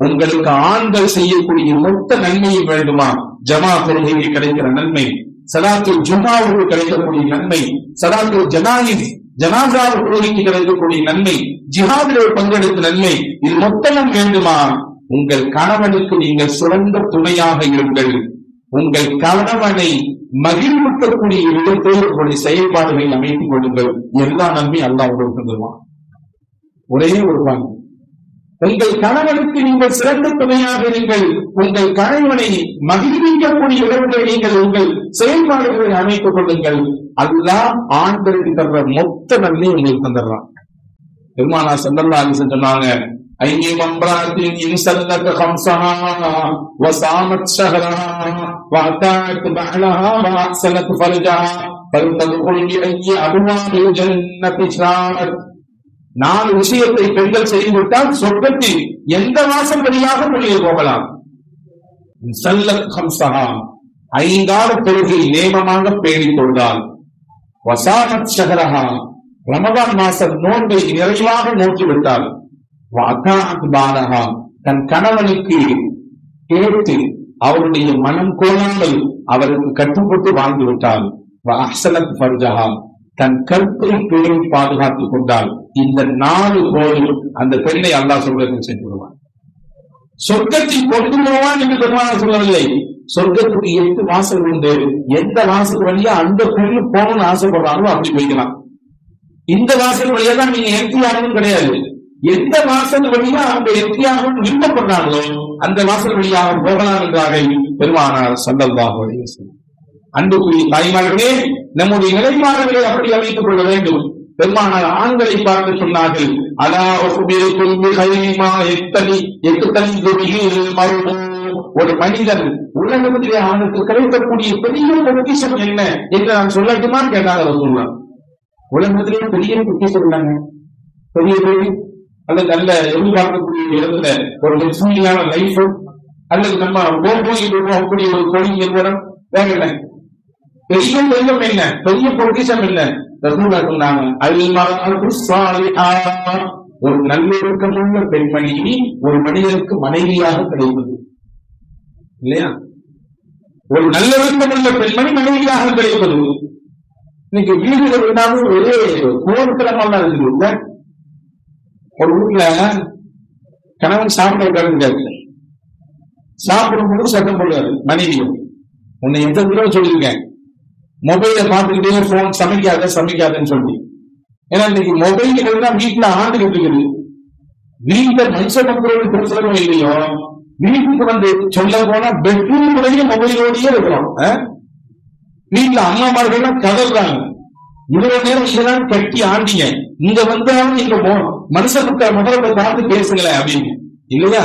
உங்களுக்கு ஆண்கள் செய்யக்கூடிய மொத்த நன்மையும் வேண்டுமா? ஜமா தொழுகைக்கு கிடைக்கிற நன்மை, சலாத்துல் ஜும்ஆவுக்கு கிடைக்கக்கூடிய நன்மை, சலாத்துல் ஜனாஸா தொழுகைக்கு கிடைக்கக்கூடிய நன்மை, ஜிஹாதிலே பங்கெடுத்த நன்மை, இது மொத்தமும் வேண்டுமா? உங்கள் கணவனுக்கு நீங்கள் சிறந்த துணையாக இருங்கள். உங்கள் கணவனை மகிழ்விக்கக்கூடிய இடத்தில் உங்களுடைய செயல்பாடுகளை அமைத்துக் கொள்ளுங்கள். எல்லா நன்மை அல்லாஹ் உங்களுக்கு தருவான். ஒரே ஒரு பங்கு, உங்கள் கணவனுக்கு நீங்கள் சிறந்த துணையாக இருங்கள். உங்கள் கணவனை மகிழ்விக்கக்கூடிய இடங்களை நீங்கள் உங்கள் செயல்பாடுகளை அமைத்துக் கொள்ளுங்கள். அல்லாஹ் ஆண்களுக்கு தர்ற மொத்த நன்மை உங்களுக்கு தந்துடுறான். பெருமானா ஸல்லல்லாஹு அலைஹி வஸல்லம் சொன்னாங்க, ஐய மம்ராத்தின் இன்சல்லக خمسها وصامت شهرها واتت بعلها واحسنت فرجها فلتدخل بأي أبواب الجنة شاءت. 4 விஷயத்தை பெண்கள் செய்துவிட்டால் சொர்க்கத்தில் எந்த வாசல் வழியாக வெளியே போகலாம். இன்சல்லக خمسها 5 தொழுகை நேமமாக பேணிக் கொண்டால், வசாமத் ஷஹரஹா ரமதான் மாசம் நோன்பை நிறைவாக நோக்கிவிட்டால், தன் கணவனுக்கு கேட்டு அவருடைய மனம் கோலாமல் அவருக்கு கட்டுப்பட்டு வாழ்ந்து விட்டால், தன் கற்பை பேரை பாதுகாத்துக் கொண்டால், இந்த 4 போது அந்த பெண்ணை அல்லாஹ் சொர்க்கத்தில் சென்று விடுவான். சொர்க்கத்தில் கொண்டு வருவான் என்று பெருமானார் சொல்லவில்லை. சொர்க்கத்துக்கு 8 வாசல் உண்டு. எந்த வாசல் வழியா அந்த பெண்ணு போகணும்னு ஆசைப்படுறாங்களோ அப்படி போய்க்கலாம். இந்த வாசல் வழியா தான் நீங்க எம்டியாகவும் கிடையாது. எந்த வாசல் வழியா அவங்க எம்டியாகவும் விருப்பப்படுறாங்களோ அந்த வாசல் வழியாக போகலாம் என்றாக பெருமானார் ஸல்லல்லாஹு அலைஹி வஸல்லம். அன்புக்குரிய தாய்மார்களே, நம்முடைய நிலைப்பாடுகளை அப்படி அமைத்துக் கொள்ள வேண்டும். பெருமானார் ஆண்களை பார்த்து சொன்னார்கள், அலா உஹ்பிருக்கும் பிகைரிமா ஒரு மனிதன் உலகத்திலே அவனுக்கு கிடைக்கக்கூடிய பெரிய பொக்கிஷம் என்ன என்று நான் சொல்லட்டுமான்னு கேட்டாங்க ரசூலுல்லாஹ். உலகத்திலே பெரிய பொக்கிஷம் இல்லைங்க, பெரிய அல்லது நல்ல எதிர்பார்க்கக்கூடிய இடத்துல ஒரு லட்சுமியான லைஃப், அல்லது நம்ம போகக்கூடிய ஒரு தொழில் நிறுவனம் வேற பெரிய வெள்ளம் என்ன, பெரிய பொக்கிஷம் என்ன ரசூலுல்லாஹ் சொன்னாங்க, ஒரு நல்லொழுக்கமுள்ள பெண்மணி ஒரு மனிதனுக்கு மனைவியாக கிடைப்பது இல்லையா? ஒரு நல்லொழுக்கமுள்ள பெண்மணி மனைவியாக கிடைப்பது. இன்னைக்கு வீடுகள் இருந்தாலும் ஒரே கோரத்தனமா இருக்குது இல்ல. ஒரு வீட்டுல கணவன் சாப்பிட உட்கார்ந்து சாப்பிடும் போது சட்டம் போடுவாரு மனைவியும், உன்னை எந்த தடவை சொல்லியிருக்கேன் மொபைல பார்த்துக்கிட்டே போன் சமைக்காதன்னு சொல்லி. ஏன்னா இன்னைக்கு மொபைல்கள் தான் வீட்டுல ஆண்டுகிட்டு இருக்குது. வீட்டுல மனுஷ மக்களோடு பிரச்சனை இல்லையோ, வீட்டுக்கு வந்து சொல்ல போனா பெட்ரூம் மொபைலோடயே இருக்கிறோம். வீட்டுல அம்மாமார்கள் கதறாங்க, இவ்வளவு நேரம் இதெல்லாம் கட்டி ஆண்டிங்க, இங்க வந்தாலும் நீங்க மனுஷனுக்கு முதல்ல பார்த்து பேசுங்களேன் அப்படின்னு இல்லையா?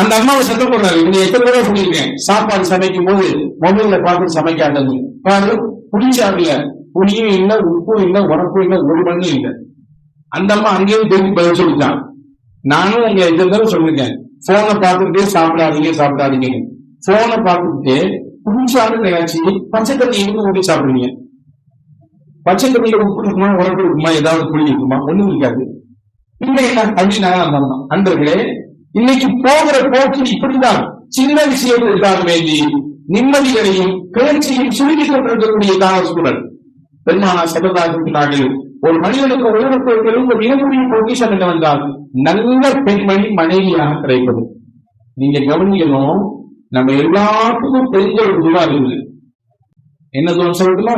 அந்த அம்மாவை சத்தம் போடுறாரு. இவங்க எத்தனை தடவை சொல்லியிருக்கேன், சாப்பாடு சமைக்கும் போது மொபைல்ல பார்த்து சமைக்காதது. புளிச்சாருல புளியும் இல்லை, உப்பும் இல்லை, உரப்பும் இல்லை, ஒரு மண்ணும் இல்லை. அந்த அம்மா அங்கேயும் திரும்பி பதில் சொல்லிட்டான். நானும் உங்க எத்தனை தடவை சொல்லிருக்கேன், போனை பார்த்துக்கிட்டே சாப்பிடாதீங்க. போனை பார்த்துக்கிட்டே புளிச்சாரு நினைச்சு பச்சை தண்ணி எங்க ஊட்டி சாப்பிடுறீங்க? பச்சை தண்ணியில உப்பு இருக்குமா, உரப்பு இருக்குமா, ஏதாவது புளி இருக்குமா? ஒண்ணும் இருக்காது. இல்லை அப்படின்னு அன்பர்களே, இன்னைக்கு போகிற போக்கில் இப்படிதான் சின்ன விஷயங்களுக்காக வேண்டி நிம்மதிகளையும் பேச்சையும் சுருக்கிக் கொண்டிருக்கக்கூடிய கால சூழல். பெருமானா செல்லதார்கள் ஒரு மனிதனுக்கு உலகத்திலும் ஒரு இனமுறையை பொக்கிஷம் என்னவென்றால் நல்ல பெண்மணி மனைவியாக கிடைப்பது. நீங்க கவனிக்கணும், நம்ம எல்லாத்துக்கும் தெரிஞ்ச ஒரு துவா இருக்குது. என்ன துவா சொல்லட்டுமா?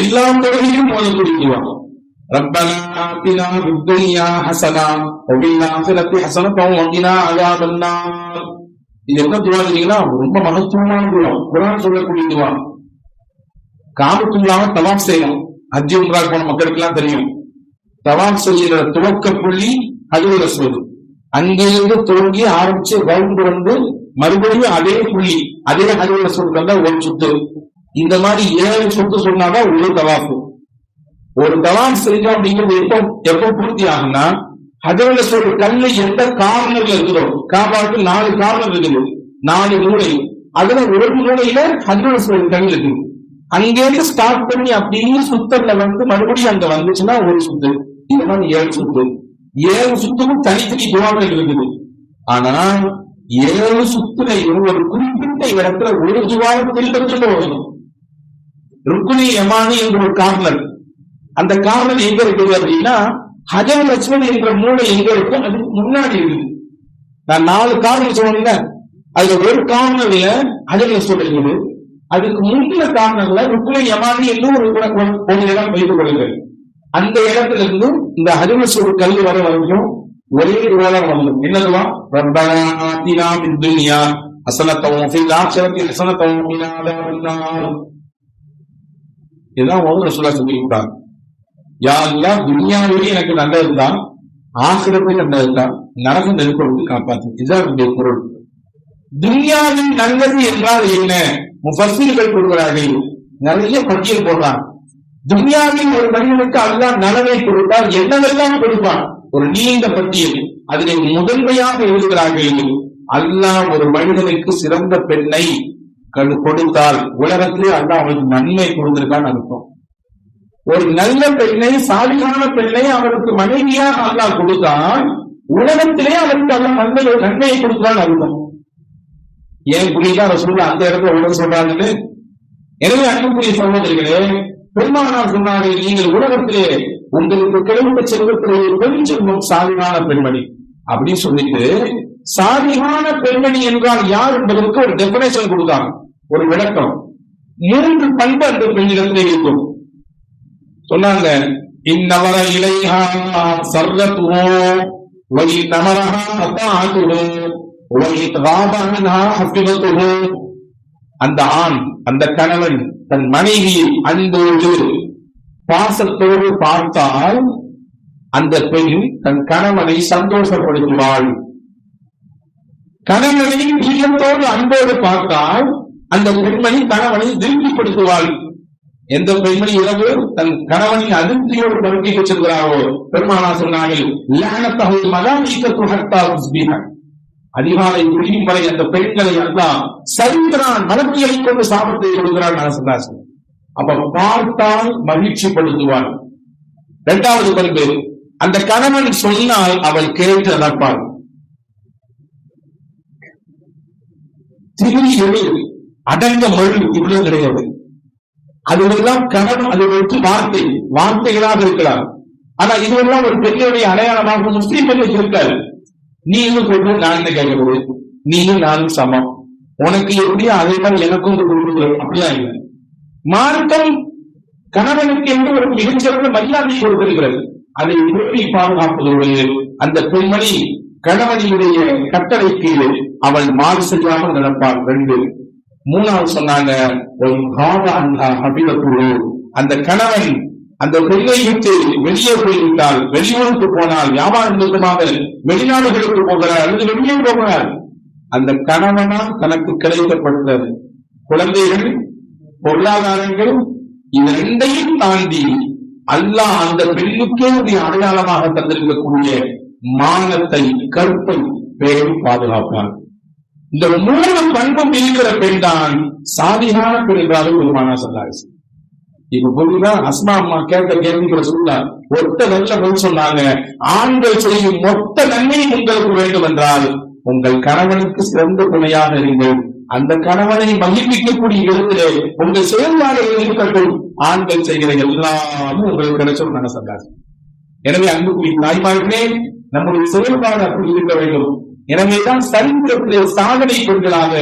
எல்லா துறையிலும் மோதக்கூடிய ربنا آتنا في الدنيا حسنة وفي الآخرة حسنة وقنا عذاب النار. இது என்ன துவா தெரியுங்களா? ரொம்ப மகத்துவமான துவா, குர்ஆன் சொல்லக்கூடிய துவா. காபத்துல்லாஹ் தவாஃப் செய்யணும். ஹஜ் உம்ரா போன மக்களுக்கு எல்லாம் தெரியும். தவாஃப் செய்யற துவக்க புள்ளி ஹஜ்ருல் அஸ்வத். அங்கிருந்து துவங்கி ஆரம்பிச்சு ரவுண்ட் வந்து மறுபடியும் அதே புள்ளி, அதே ஹஜ்ருல் அஸ்வத் வந்தா ஒரு சுத்து. இந்த மாதிரி 7 சுத்து சொன்னாதான் ஒரு தவாஃப். ஒரு தவாஃப் செய்யணும் அப்படிங்கிறது எப்போ பூர்த்தி ஆகும்னா, ஹஜ்ருல் அஸ்வத் கல்லு எந்த கார்னர்ல இருக்குதோ, காபாவுக்கு 4 கார்னர் இருக்குது, 4 மூலை, அதுல ஒரு மூலையில ஹஜ்ருல் அஸ்வத் கல் இருக்குது. அங்கேருந்து ஸ்டார்ட் பண்ணி அப்படியே சுத்தம்ல வந்து மறுபடியும் அங்க வந்துச்சுன்னா ஒரு சுத்து. இந்த மாதிரி 7 சுத்து. 7 சுத்துக்கும் தனித்தனி துவாக்கள் இருக்குது. ஆனா 7 சுத்துலையும் ஒரு குறிப்பிட்ட இடத்துல ஒரு துவாரத்தில் தெரிஞ்சுட்டு வரணும். ருக்குனி யமானி என்ற ஒரு கார்னர், அந்த கார்னர் எங்க இருக்குது அப்படின்னா ஹஜ்ருல் அஸ்வத் என்ற மூளை எங்க இருக்கும், அதுக்கு முன்னாடி இருக்குது. நான் 4 கார்னர் சொன்னேன், அதுல ஒரு கார்னர்ல ஹஜ்ருல் அஸ்வத் இருக்குது, அதுக்கு முந்தின காரணங்கள்ல ருக்குனி யமானி என்று ஒரு இடம் வைத்துக் கொள்ளுங்கள். அந்த இடத்துல இருந்து இந்த ஹஜ்ருல் அஸ்வத் கல் வர வரைக்கும் ஒரே விவாதம் வந்தது. என்னதுவா? ரப்பனா ஆத்தினா ஃபித் துன்யா ஹஸனத்தன் வஃபில் ஆখিরাতি ஹஸனத்தன் வகினா அஸாபன்னார். இதுதான் ரசூலுல்லாஹ் சொல்லி கொடுத்தாங்க. யா அல்லாஹ், துன்யாவிலே எனக்கு நல்லதுதான், ஆখিরাத்திலே நல்லதுதான், நரகம் நெருப்பை காப்பாத்து. இதுதான் பொருள். துன்யாவில் நல்லது என்றால் என்ன? முஃபஸ்ஸிர்கள் கொடுக்கிறார்கள், நிறைய பட்டியல் போடுறான். துன்யாவில் ஒரு மனிதனுக்கு அல்லாஹ் நலவை கொடுத்தால் என்னவெல்லாம் கொடுப்பான், ஒரு நீண்ட பட்டியல். அதிலே முதன்மையாக எழுதுகிறார்கள், அல்லாஹ் ஒரு மனிதனுக்கு சிறந்த பெண்ணை கொடுத்தால் உலகத்திலே அல்லாஹ் அவருக்கு நன்மை கொடுத்திருக்கான்னு அர்த்தம். ஒரு நல்ல பெண்ணை, சாலிகான பெண்ணை அவருக்கு மனைவியாக அல்லாஹ் கொடுத்தால் உலகத்திலே அவருக்கு அல்லாஹ் நன்மையை கொடுக்கிறான்னு அர்த்தம். ஏன் புரியுதா ரசூலுல்லாஹ் அந்த இடத்துல உலகம் சொல்றாங்கன்னு? எனவே அன்புக்குரிய சகோதரிகளே, பெருமானார் சொன்னார்கள், நீங்கள் உலகத்திலே உங்களுக்கு கிடைத்த செல்வத்திலே கொஞ்சம் சாலிகான பெண்மணி அப்படின்னு சொல்லிட்டு, சாலிகான பெண்மணி என்றால் யார் என்பதற்கு ஒரு டெபினேஷன் கொடுத்தாங்க, ஒரு விளக்கம். 3 பண்பு அந்த பெண்ணிடத்திலே இருக்கும். சொன்னாங்க, இன்னவர இலைஹா சர்ரத்துஹு வ இன்னமரஹா அதாஅத்துஹு வ இத்காபஹா ஹஃபிதத்துஹு. அந்த ஆண், அந்த கணவன் தன் மனைவியை அன்போடு பாசத்தோடு பார்த்தால் அந்த பெண் தன் கணவனை சந்தோஷப்படுத்துவாள். கணவனை பிரியத்தோடு அன்போடு பார்த்தால் அந்த பெண்மணி கணவனை திருப்திப்படுத்துவாள். எந்த பெண்மணி இரவு தன் கணவனின் அதிருப்தியோடு படுக்கை வச்சிருக்கிறாரோ, பெருமானார் சொன்னார்கள், லஅனத்தஹு மலாயிகத்து ஹத்தா துஸ்பிஹ. அதிகாலை முடியும் வரை அந்த பெண்களை அல்லாஹ் சரித்திரான், மலர்ச்சிகளை கொண்டு சாபத்தை கொடுக்கிறான் சொன்னார். அப்ப பார்த்தால் மகிழ்ச்சிப்படுத்துவாள். 2வது பண்பு, அந்த கணவன் சொன்னால் அவள் கேட்டு நடப்பாள். திரும்பி எழு அடங்க மொழி இவ்வளவு கிடையாது. அதுவெல்லாம் கணவன், அது வந்து வார்த்தைகளாக இருக்கலாம். ஆனா இதுவெல்லாம் ஒரு பெண்ணுடைய அடையாளமாக முஸ்லீம் பெண்ணுக்கு இருக்காது. நீங்களும் கொண்டு நான் என்ன கேட்கறது, நீயும் நானும் சமம், உனக்கு எப்படியோ அதே மாதிரி எனக்கும் அப்படிதான் இல்லை. மார்க்கம் கணவனுக்கு என்று ஒரு மிகச்சிறந்த மரியாதை கொடுத்திருக்கிறது. அதை எப்படி பாதுகாப்பதோடு அந்த பெண்மணி கணவனுடைய கட்டளைக்கு அவள் மாறு செய்யாமல் நடப்பாள். 2. 3வது சொன்னாங்க, அந்த கணவன் அந்த பெண்ணை விட்டு வெளியே போய்விட்டால், வெளியூருக்கு போனால், வியாபார நிமித்தமாக வெளிநாடுகளுக்கு போகிறார் அல்லது வெளியே போகிறார், அந்த கணவனால் தனக்கு கிடைக்கப்பட்ட குழந்தைகள், பொருளாதாரங்கள், இது ரெண்டையும் தாண்டி அல்லாஹ் அந்த பெண்ணுக்கே அடையாளமாக தந்திருக்கக்கூடிய மானத்தை, கற்பை பேரை பாதுகாப்பார். இந்த 3 பண்பும் இருக்கிற பெண் தான் சாதிகான பெண் என்றாலும் பெருமானா ஸல்லல்லாஹு. இப்ப பொதுவா அஸ்மா அம்மா கேட்ட கேள்விகளை சொன்னார், ஒத்த நல்ல பதில் சொன்னாங்க. ஆண்கள் செய்யும் மொத்த நன்மையும் உங்களுக்கு வேண்டும் என்றால் உங்கள் கணவனுக்கு சிறந்த துணையாக இருங்கள். அந்த கணவனை மகிழ்விக்கக்கூடிய இடத்திலே உங்கள் செயல்பாடுகள் இருக்கட்டும். ஆண்கள் செய்கிற எல்லாமே உங்களுக்கு கிடைச்சோம் நாங்க சொன்னாங்க. எனவே அன்புக்குரிய தாய்மார்களே, நம்முடைய செயல்பாடு அப்படி இருக்க வேண்டும். எனவேதான் சரித்திரத்திலே சாதனை பெண்களாக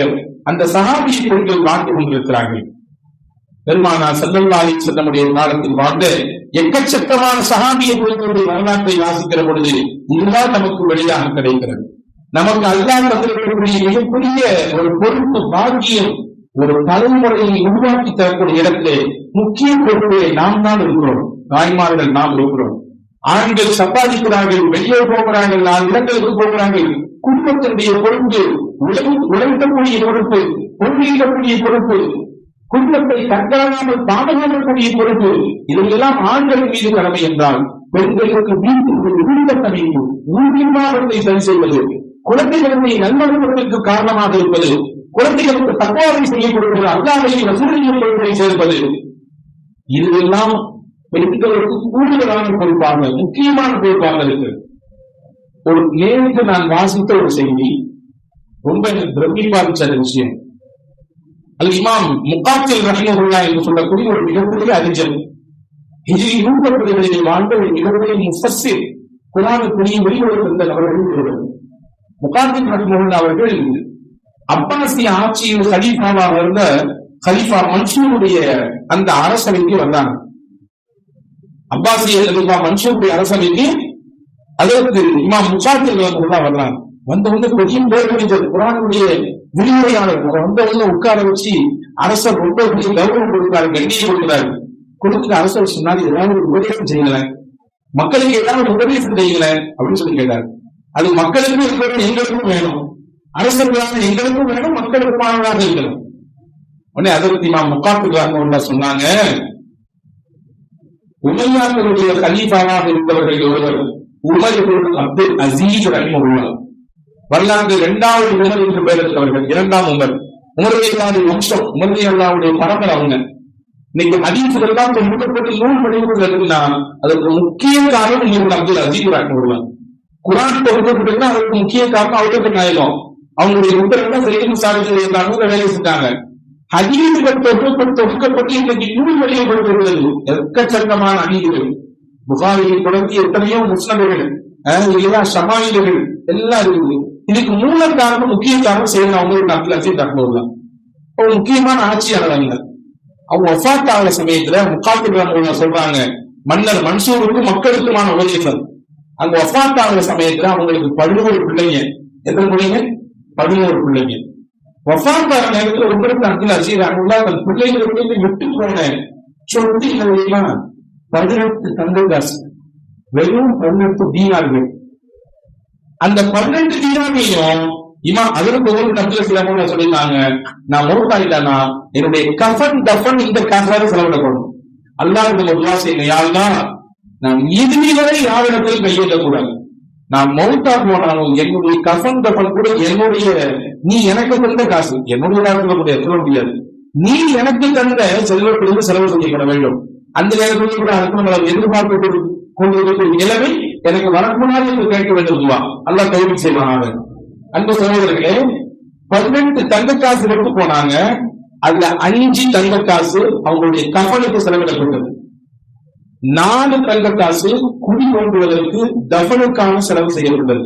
அந்த சஹாபிய பெண்கள் வாழ்ந்து கொண்டிருக்கிறார்கள். பெருமானார் ஸல்லல்லாஹு அலைஹி வஸல்லம் காலத்தில் வாழ்ந்த எக்கச்சக்கமான சஹாபிய பெண்களுடைய வரலாற்றை வாசிக்கிற பொழுது இதுதான் நமக்கு வெளியாக கிடைக்கிறது. நமக்கு அல்லாஹ் தந்திருக்கக்கூடிய மிகப்பெரிய ஒரு பொறுப்பு, பாக்கியம், ஒரு தலைமுறையை உருவாக்கி தரக்கூடிய இடத்திலே முக்கிய பொறுப்பை நாம் தான் இருக்கிறோம். தாய்மார்கள் நாம் இருக்கிறோம். ஆண்கள் சம்பாதிக்கிறார்கள், வெளியே போகிறார்கள், 4 இடங்களுக்கு போகிறார்கள். குடும்பத்தினுடைய பொறுப்பு, உழைக்கக்கூடிய பொறுப்பு, பொருளீட்டக்கூடிய பொறுப்பு, குடும்பத்தை தற்காலாமல் பாதுகாக்கக்கூடிய பொறுப்பு, இதையெல்லாம் ஆண்கள் மீது கடமை என்றால் பெண்களுக்கு வீட்டுக்கு ஊதியமானத்தை சரி செய்வது, குழந்தைகளுடைய நல்வழிகளுக்கு காரணமாக இருப்பது, குழந்தைகளுக்கு தகவலை செய்யக் கொடுப்பது, அல்லாஹ்வை வசூலியை சேர்ப்பது, இதுவெல்லாம் பெண்களுக்கு கூடுதலான பொறுப்பாக, முக்கியமான பொறுப்பாக இருக்கு. ஒரு நேருக்கு நான் வாசித்த ஒரு செய்தி ரொம்ப எனக்கு பிரமிப்பான விஷயம். அது இமாம் முகாத்தில் ரஹிமஹுல்லாஹ் என்று சொல்லக்கூடிய ஒரு மிகப்பெரிய அறிஞர், ஹிஜ்ரி 150 வாழ்ந்த ஒரு மிகப்பெரிய முஃபஸ்ஸிர், குர்ஆனுக்குரிய வெளியுறவு அவர்கள். முகாத்தில் ரஹிமஹுல்லாஹ் அவர்கள் அப்பாசிய ஆட்சியில் கலீஃபாவாக இருந்த கலீஃபா மன்சூருடைய அந்த அரசவைக்கு வந்தாங்க. அப்பாசிய மன்சூருடைய அரசவைக்கு அதற்கு இமாம் முகாத்தில் வர்றாங்க. வந்தவங்க பெரிய பேரறிஞர், குர்ஆனுடைய விரிவுரையாளர், வந்தவங்க உட்கார வச்சு அரசர் ரொம்ப கௌரவம் கொடுக்கிறாரு, கண்ணியம் கொடுக்கிறாரு. கொடுத்துட்டு அரசர் சொன்னாரு, ஏதாவது ஒரு உபதேசம் செய்யல, மக்களுக்கு ஏதாவது உபதேசம் செய்யல அப்படின்னு சொல்லி கேட்டாரு. அது மக்களுக்கும் இருக்கிறது, எங்களுக்கும் வேணும், அரசர்களாக எங்களுக்கும் வேணும், மக்களுக்குமானதாக இருக்கணும். உடனே அதற்கு இமாம் முகாத்தில் சொன்னாங்க, உமையாக்களுடைய கலீஃபாவாக இருந்தவர்கள் ஒருவர் உமர் இப்னு அப்துல் அசீஸ் ரஹிமஹுல்லாஹ், வரலாற்று 2வது உமர் என்று பெயர் எடுத்தவர்கள், 2ஆம் உமர். உமருடைய வம்சம், உமருடைய பரம்பரை அவங்க. இன்னைக்கு ஹதீஸ்கள் தான் முழுக்கப்பட்டு நூல் படிக்கிறதுனா அதற்கு முக்கிய காரணம் இப்னு அப்துல் அசீஸ் ரஹிமஹுல்லாஹ். குர்ஆன் தொகுக்கப்பட்டதுன்னா அதற்கு முக்கிய காரணம் அவர்கள் நாயகம், அவங்களுடைய உத்தரவுதான் செய்தி சாதிச்சு வேலை செஞ்சாங்க. ஹதீஸ்கள் தொகுக்கப்பட்டு இன்னைக்கு நூல் வெளியிடப்படுகிறது. எக்கச்சக்கமான ஹதீஸ்கள், புகாரியை தொடர்ந்து எத்தனையோ முஸ்லிம்கள், ஷமாயில்கள் எல்லாம் இருக்குது. இதுக்கு மூல காரணம், முக்கிய காரணம் செய்யணும் அவங்களுக்கு அப்துல் அசீஸ் ரஹ்மத்துல்லாஹ். அவங்க முக்கியமான ஆட்சியாளர்கள். அவங்க வஃபாத் ஆகிற சமயத்துல முகாத்தில் சொல்றாங்க, மன்னர் மன்சூருக்கு மக்களுக்குமான உபதேசம். அங்க வஃபாத் ஆகிற சமயத்துல அவங்களுக்கு 11 பிள்ளைங்க. எத்தனை பிள்ளைங்க? 11 பிள்ளைங்க. வஃபாத் ஆகிற நேரத்தில் உங்களுக்கு அப்துல் அசீஸ் ரஹ்மத்துல்லாஹ் தன் பிள்ளைங்களுக்கு விட்டு போன சொத்து 18 தங்க காசு, வெறும் 18 தீனார்கள். அந்த 18 தீனாரையும் இமாம் அதற்கு ஒரு அப்துல் அசீஸ் சொல்லிருந்தாங்க, நான் மௌத்தாயிட்டானா என்னுடைய கஃபன் தஃபன் இந்த காசாக செலவிடப்படும். அல்லாஹ் துஆ செய்யுங்க, யா அல்லாஹ் நான் இறுதி வரை யாரிடத்தில் கையிடக்கூடாது, நான் மௌத்தா போனாலும் என்னுடைய கஃபன் தஃபன் கூட என்னுடைய, நீ எனக்கு தந்த காசு, என்னுடைய காசுல கூட சொல்ல முடியாது, நீ எனக்கு தந்த செல்வத்திலிருந்து செலவு செய்யப்பட வேண்டும். அந்த நேரத்தில் கூட அதுக்கு நம்ம எதிர்பார்ப்பு கொண்டிருக்கிற நிலைமை எனக்கு வரக்கூடாது என்று கேட்க வேண்டும். அல்லாஹ் தௌஃபீக் செய்வாங்க. அன்பு சகோதரர்களே, 18 தங்க காசு எடுத்து போனாங்க. அதுல 5 தங்க காசு அவங்களுடைய கஃபனுக்கு செலவிடப்பட்டது. 4 தங்க காசு குடி தோன்றுவதற்கு தஃபனுக்கான செலவு செய்யப்பட்டது.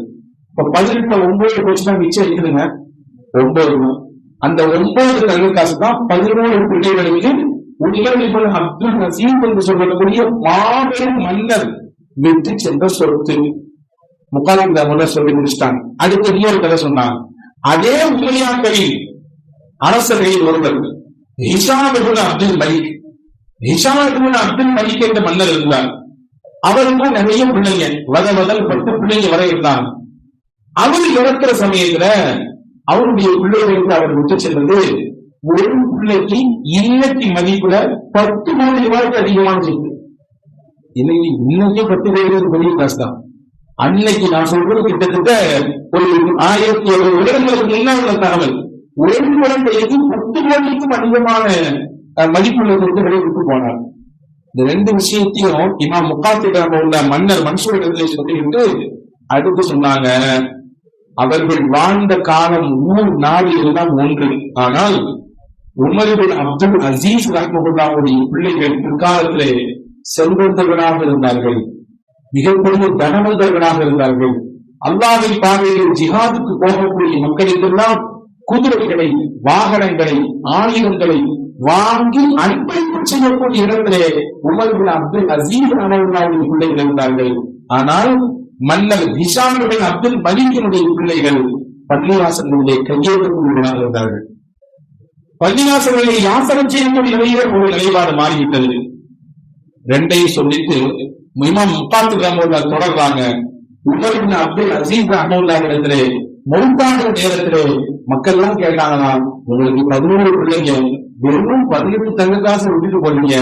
இப்ப 18 9 போச்சுன்னா மிச்சம் இருக்குதுங்க 9. அந்த 9 தங்க காசு தான் 11 பிள்ளைகளுக்கு உலகில் அப்துல் அசீஸ் என்று சொல்லக்கூடிய மாபெரும் மன்னர் விட்டு சென்ற சொத்து. முகாலில் சொல்லி முடிச்சிட்டாங்க. அடுத்து இன்னொரு கதை சொன்னாங்க. அதே உமையாக்களில் அரசர்களில் ஒருவர் ஹிஷாம் இப்னு அப்துல் மலிக், ஹிஷாம் இப்னு அப்துல் மலிக் என்ற மன்னர் இருந்தார். அவருக்கும் நிறைய பிள்ளைங்க, முதல் 10 பிள்ளைங்க வரை இருந்தாங்க. அவர் இறக்குற சமயத்துல அவருடைய பிள்ளைகளுக்கு அவர் விட்டு சென்றது ஒரு பிள்ளைக்கு இன்னைக்கு மதிப்புல 10 கோடி ரூபாய்க்கு அதிகமான சொத்து. இன்னைக்கு 10 கோடி பெரிய காசு தான். அன்னைக்கு நான் சொல்றது கிட்டத்தட்ட ஒரு 1700 வருடங்களுக்கு முன்னால் உள்ள தகவல். ஒரு குழந்தைக்கு 10 கோடிக்கும் அதிகமான மதிப்புள்ள சொத்துக்களை விட்டு போனார். இந்த 2 விஷயத்தையும் இமாம் முகாத்திடம் உள்ள மன்னர் மன்சூர் சொல்லிட்டு அடுத்து சொன்னாங்க, அவர்கள் வாழ்ந்த காலம் ஊர் நாடு எல்லாம் ஒன்று. ஆனால் உமர் இப்னு அப்துல் அசீஸ் ரஹ்மத்துல்லாஹுடைய பிள்ளைகள் பிற்காலத்திலே செல்வந்தர்களாக இருந்தார்கள், மிகப்பெரிய தனவந்தர்களாக இருந்தார்கள். அல்லாஹ்வின் பாதையில் ஜிஹாதுக்கு போகக்கூடிய மக்களுக்கெல்லாம் குதிரைகளை, வாகனங்களை, ஆயுதங்களை வாங்கி அன்பளிப்பு செய்யக்கூடிய இடத்திலே உமர் இப்னு அப்துல் அசீஸ் ரஹ்மத்துல்லாஹுடைய பிள்ளைகள் இருந்தார்கள். ஆனால் மன்னர் ஹிஷாம் இப்னு அப்துல் மலிக்கினுடைய பிள்ளைகள் பள்ளிவாசல்களிலே கையெழுத்துள்ளவர்களாக இருந்தார்கள். பள்ளிவாசல்களை யாசகம் செய்யக்கூடிய நிலையில் ஒரு நிலைப்பாடு மாறிவிட்டது. 2ஐயும் சொல்லிட்டு இமாம் முகாத்திப் ரஹ்மத்துல்லாஹ் தொடர்றாங்க. உமர் இப்னு அப்துல் அசீஸ் ரஹ்மத்துல்லாஹ் இடத்திலே மௌத்தான நேரத்திலே மக்கள் எல்லாம் கேட்டாங்கன்னா, உங்களுக்கு 11 பிள்ளைங்க, வெறும் 18 தங்க காசு விட்டுட்டு போறீங்க,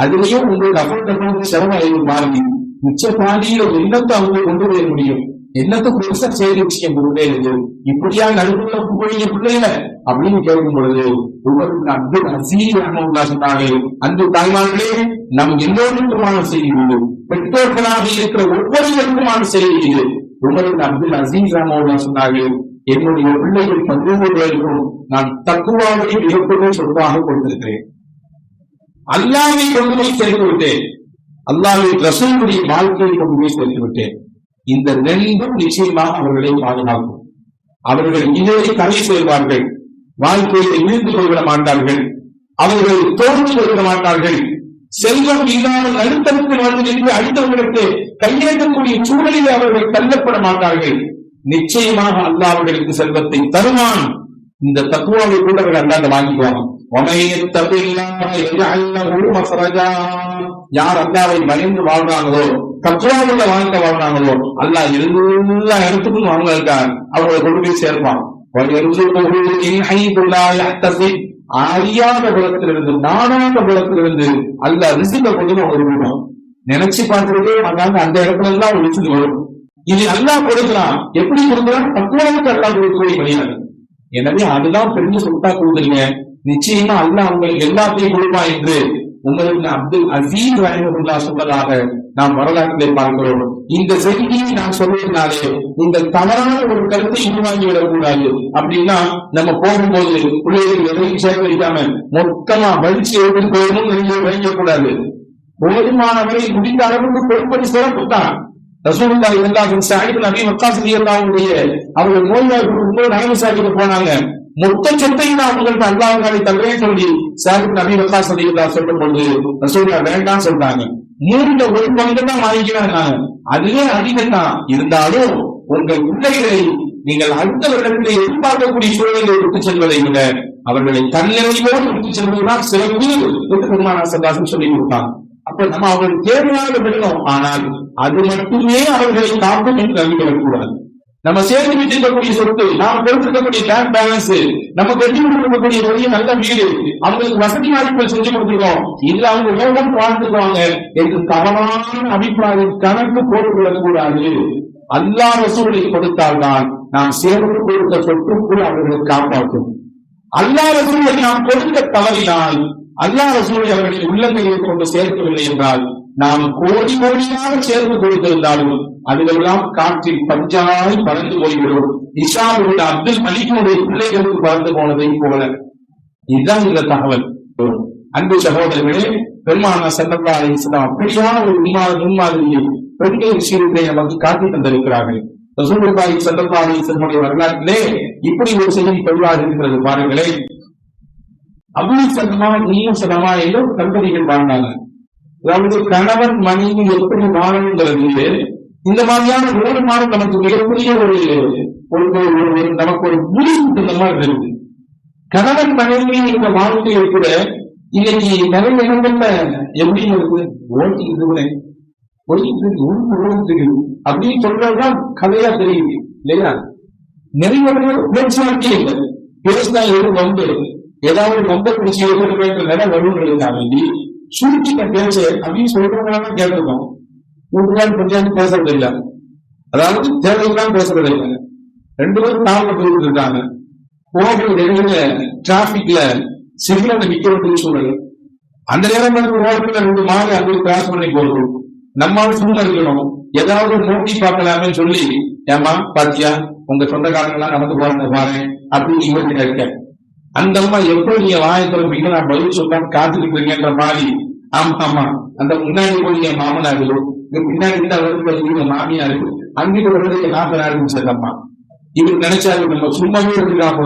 அதுலயும் உங்களுக்கு அஃபோர்ட் செலவு மாறி மிச்ச பாதியில என்னத்தை அவங்க கொண்டு வர முடியும், என்னத்தை பெருசா செய்தி விஷயம் கொண்டே இருக்கு, இப்படியா நடுவுல போறீங்க பிள்ளைங்க அப்படின்னு கேட்கும் பொழுது உமர் இப்னு அப்துல் அசீஸ் ரஹ்மத்துல்லாஹ் சொன்னாங்க, அந்த தாய்மார்களே, நம் எல்லோருக்குமான செய்தி இது, பெற்றோர்களாக இருக்கிற ஒவ்வொருவருக்குமான செய்தி இது. உமர் இப்னு அப்துல் அசீஸ் ரஹ்மத்துல்லாஹ் சொன்னாங்க, என்னுடைய பிள்ளைகள் 11 பேருக்கும் நான் தக்குவாவை மிகப்பெரிய சொத்தாக கொடுத்திருக்கிறேன், அல்லாஹ்வை கொண்டு போய் சேர்த்து விட்டேன், அல்லாஹ்வின் ரசூலுடைய வாழ்க்கையை கொண்டு போய் சேர்த்து விட்டேன். இந்த 2ம் நிச்சயமாக அவர்களை பாதுகாக்கும். அவர்கள் இதுவரை கரை சேர்வார்கள், வாழ்க்கையை இழுந்து கொள்ள மாட்டார்கள், அவர்கள் தோல்வி கொள்ள மாட்டார்கள், செல்வம் இல்லாமல் நடுத்தரத்தில் வந்து நின்று அடுத்தவர்களுக்கு கையேற்றக்கூடிய சூழலில் அவர்கள் தள்ளப்பட மாட்டார்கள். நிச்சயமாக அல்லாஹ் அவர்களுக்கு செல்வத்தை தருவான். இந்த தக்குவாவை கூட அவர்கள் அல்லாஹ் வாங்கிக்குவாங்க. யார் அல்லாஹ்வை பயந்து வாழ்றாங்களோ, தக்குவாவுள்ள வாழ்க்கை வாழ்றாங்களோ, அல்லாஹ் எல்லா இடத்துக்கும் அவங்க இருக்கார், அவங்களை கொண்டு போய் சேர்ப்பான். அறியாத குலத்திலிருந்து, நாடாத குலத்திலிருந்து அல்லாஹ் ரிஸ்க கொண்டு வருவோம். நினைச்சு பார்க்கிறதே அந்த இடத்துல எல்லாம் ஒரு ரிஸ்க் வரும். இது அல்லாஹ் கொடுக்கலாம். எப்படி கொடுக்கிறான்? தக்குவாவுக்கு அல்லாஹ் கொடுக்கக்கூடிய வழியாக. எனவே அதுதான் பெரிய சொத்தா கொடுக்குறீங்க. நிச்சயமா அல்லாஹ் உங்களுக்கு எல்லாத்தையும் கொடுப்பான் என்று உமர் இப்னு அப்துல் அசீஸ் ரஹ்மத்துல்லாஹ் சொன்னதாக நாம் வரலாற்றிலே பார்க்கிறோம். இந்த செய்தியை நான் சொல்வதனாலே நீங்கள் தவறான ஒரு கருத்தை உருவாக்கி விடக்கூடாது. அப்படின்னா நம்ம போகும்போது பிள்ளைகளுக்கு எதையும் சேர்த்து வைக்காம மொத்தமா வலிச்சு எடுத்து போகணும்னு வைக்கக்கூடாது. போதுமானவரை முடிந்த அளவுக்கு பொறுப்பது சிறப்பு தான். ரசூலுல்லாஹி ஸல்லல்லாஹு அலைஹி வஸல்லம் நபி வக்காஸ் ரலியல்லாஹு அவர்கள் நோய்வாய்ப்பட்டு நகை சாதிக்க போனாங்க. மொத்த சொத்தையும் நான் உங்களுக்கு அல்லாஹ்வை தருவேன் சொல்லி சாஹிப் நபி வக்காஸ் ரலியல்லாஹு சொல்லும் பொழுது ரசூலுல்லாஹ் வேண்டாம் சொல்றாங்க. 1/3 பங்கு தான் வாங்கிக்கிறாங்க. அதுவே அதிகம் தான். இருந்தாலும் உங்கள் பிள்ளைகளை நீங்கள் அடுத்த வருடத்திலே எதிர்பார்க்கக்கூடிய சூழலை விட்டுச் செல்வதை விட அவர்களை தன்னிலையோடு விட்டுச் செல்வதுதான் சிறப்பு என்று பெருமானார் ஸல்லல்லாஹு அலைஹி வஸல்லம் சொல்லி கொடுத்தாங்க. அப்ப நம்ம அவர்களுக்கு தேவையாக விடணும். ஆனால் அது மட்டுமே அவர்களை காக்கும் என்று நம்பிவிடக்கூடாது. நம்ம சேர்த்து வச்சிருக்கக்கூடிய சொத்து, நாம் கொடுத்திருக்கக்கூடிய பேங்க் பேலன்ஸ், நம்ம கட்டி கொடுக்கக்கூடிய பெரிய நல்ல வீடு, அவங்களுக்கு வசதி வாய்ப்புகள் செஞ்சு கொடுத்துருக்கோம், இதுல அவங்க வேகம் வாழ்ந்துக்குவாங்க என்று தவறான அபிப்பிராயம் கணக்கு போட்டுக் கூடாது. அல்லாஹ் ரசூலை கொடுத்தால்தான் நாம் சேர்த்து கொடுத்த சொத்துக்குள் அவர்களை காப்பாற்றும். அல்லாஹ் ரசூலை நாம் கொடுக்க தவறினால், அல்லாஹ் ரசூலை அவர்களின் உள்ளங்களை கொண்டு சேர்க்கவில்லை என்றால், நாம் கோடி கோடியாக சேர்ந்து கொடுத்திருந்தாலும் அதுவெல்லாம் காற்றில் பஞ்சாய் பறந்து போய்விடும். ஹிஷாம் இப்னு அப்துல் மலிக்கினுடைய பிள்ளைகளுக்கு பறந்து போனதை போல. இதுதான் இந்த தகவல். அன்பு சகோதரர்களே, பெருமானார் ஸல்லல்லாஹு அலைஹி வஸல்லம் அப்படியான ஒரு முன்மாதிரியை பெண்கள் விஷயத்தை நமக்கு காட்டி தந்திருக்கிறார்கள். ரசூலுல்லாஹி ஸல்லல்லாஹு அலைஹி வஸல்லம் வரலாற்றிலே இப்படி ஒரு செய்தி பதிவாக இருக்கிறது. பாருங்களே, அபூ சலமா, உம்மு சலமா என்று தம்பதிகள் வாழ்ந்தாங்க. அதாவது கணவன் மனைவி எப்படி வாழணுங்கிறது, இந்த மாதிரியான ஒரு மாதம் நமக்கு மிகப்பெரிய நமக்கு ஒரு முடிவு இந்த மாதிரி இருக்கு. கணவன் மனைவி இந்த வாழ்க்கையை கூட இன்னைக்கு நிறைய இடங்கள்ல எப்படி இருக்கு ஓட்டிட்டு அப்படின்னு சொல்றதுதான் கதையா தெரியுது இல்லையா? நிறைய பேச்சுவார்த்தை இல்லை, பேசினா எதுவும் ரொம்ப ஏதாவது ரொம்ப பிடிச்சி நிலை வருவதற்காக வேண்டி சுருக்கிட்ட பேச அப்படின்னு சொல்றவங்க கேட்டிருக்கோம். 3 நாள் பஞ்சாயத்து பேசுறது இல்லை, அதாவது தேவையெல்லாம் பேசுறது இல்லை. 2 பேரும் தாமரை போயிட்டு இருக்காங்க. போகிற இடையில டிராபிக்ல சிக்னல் நிக்கிறதுன்னு சொல்றது. அந்த நேரம் ஓரத்துல 2 மாடு அங்கே கிராஸ் பண்ணி போடுறோம். நம்மால் சும்மா இருக்கணும், ஏதாவது நோக்கி பார்க்கலாமே சொல்லி, ஏமா பாத்தியா உங்க சொந்தக்காரங்கெல்லாம் நடந்து போறாங்க பாரு அப்படின்னு இவங்க இருக்க. அந்த அம்மா எப்படி நீங்க வாயை திறப்பீங்க நான் பதில் சொல்லாம காத்துக்கிட்டு மாதிரி. ஆமா ஆமா, அந்த முன்னாடி போய் என் மாமனாரு, பின்னாடி இருந்து மாமியாரு, அங்கிட்டு வர்றது நாற்பதாயிரம் சொல்லம்மா. இவர் நினைச்சாரு நம்ம சும்மாவே இருக்காங்க,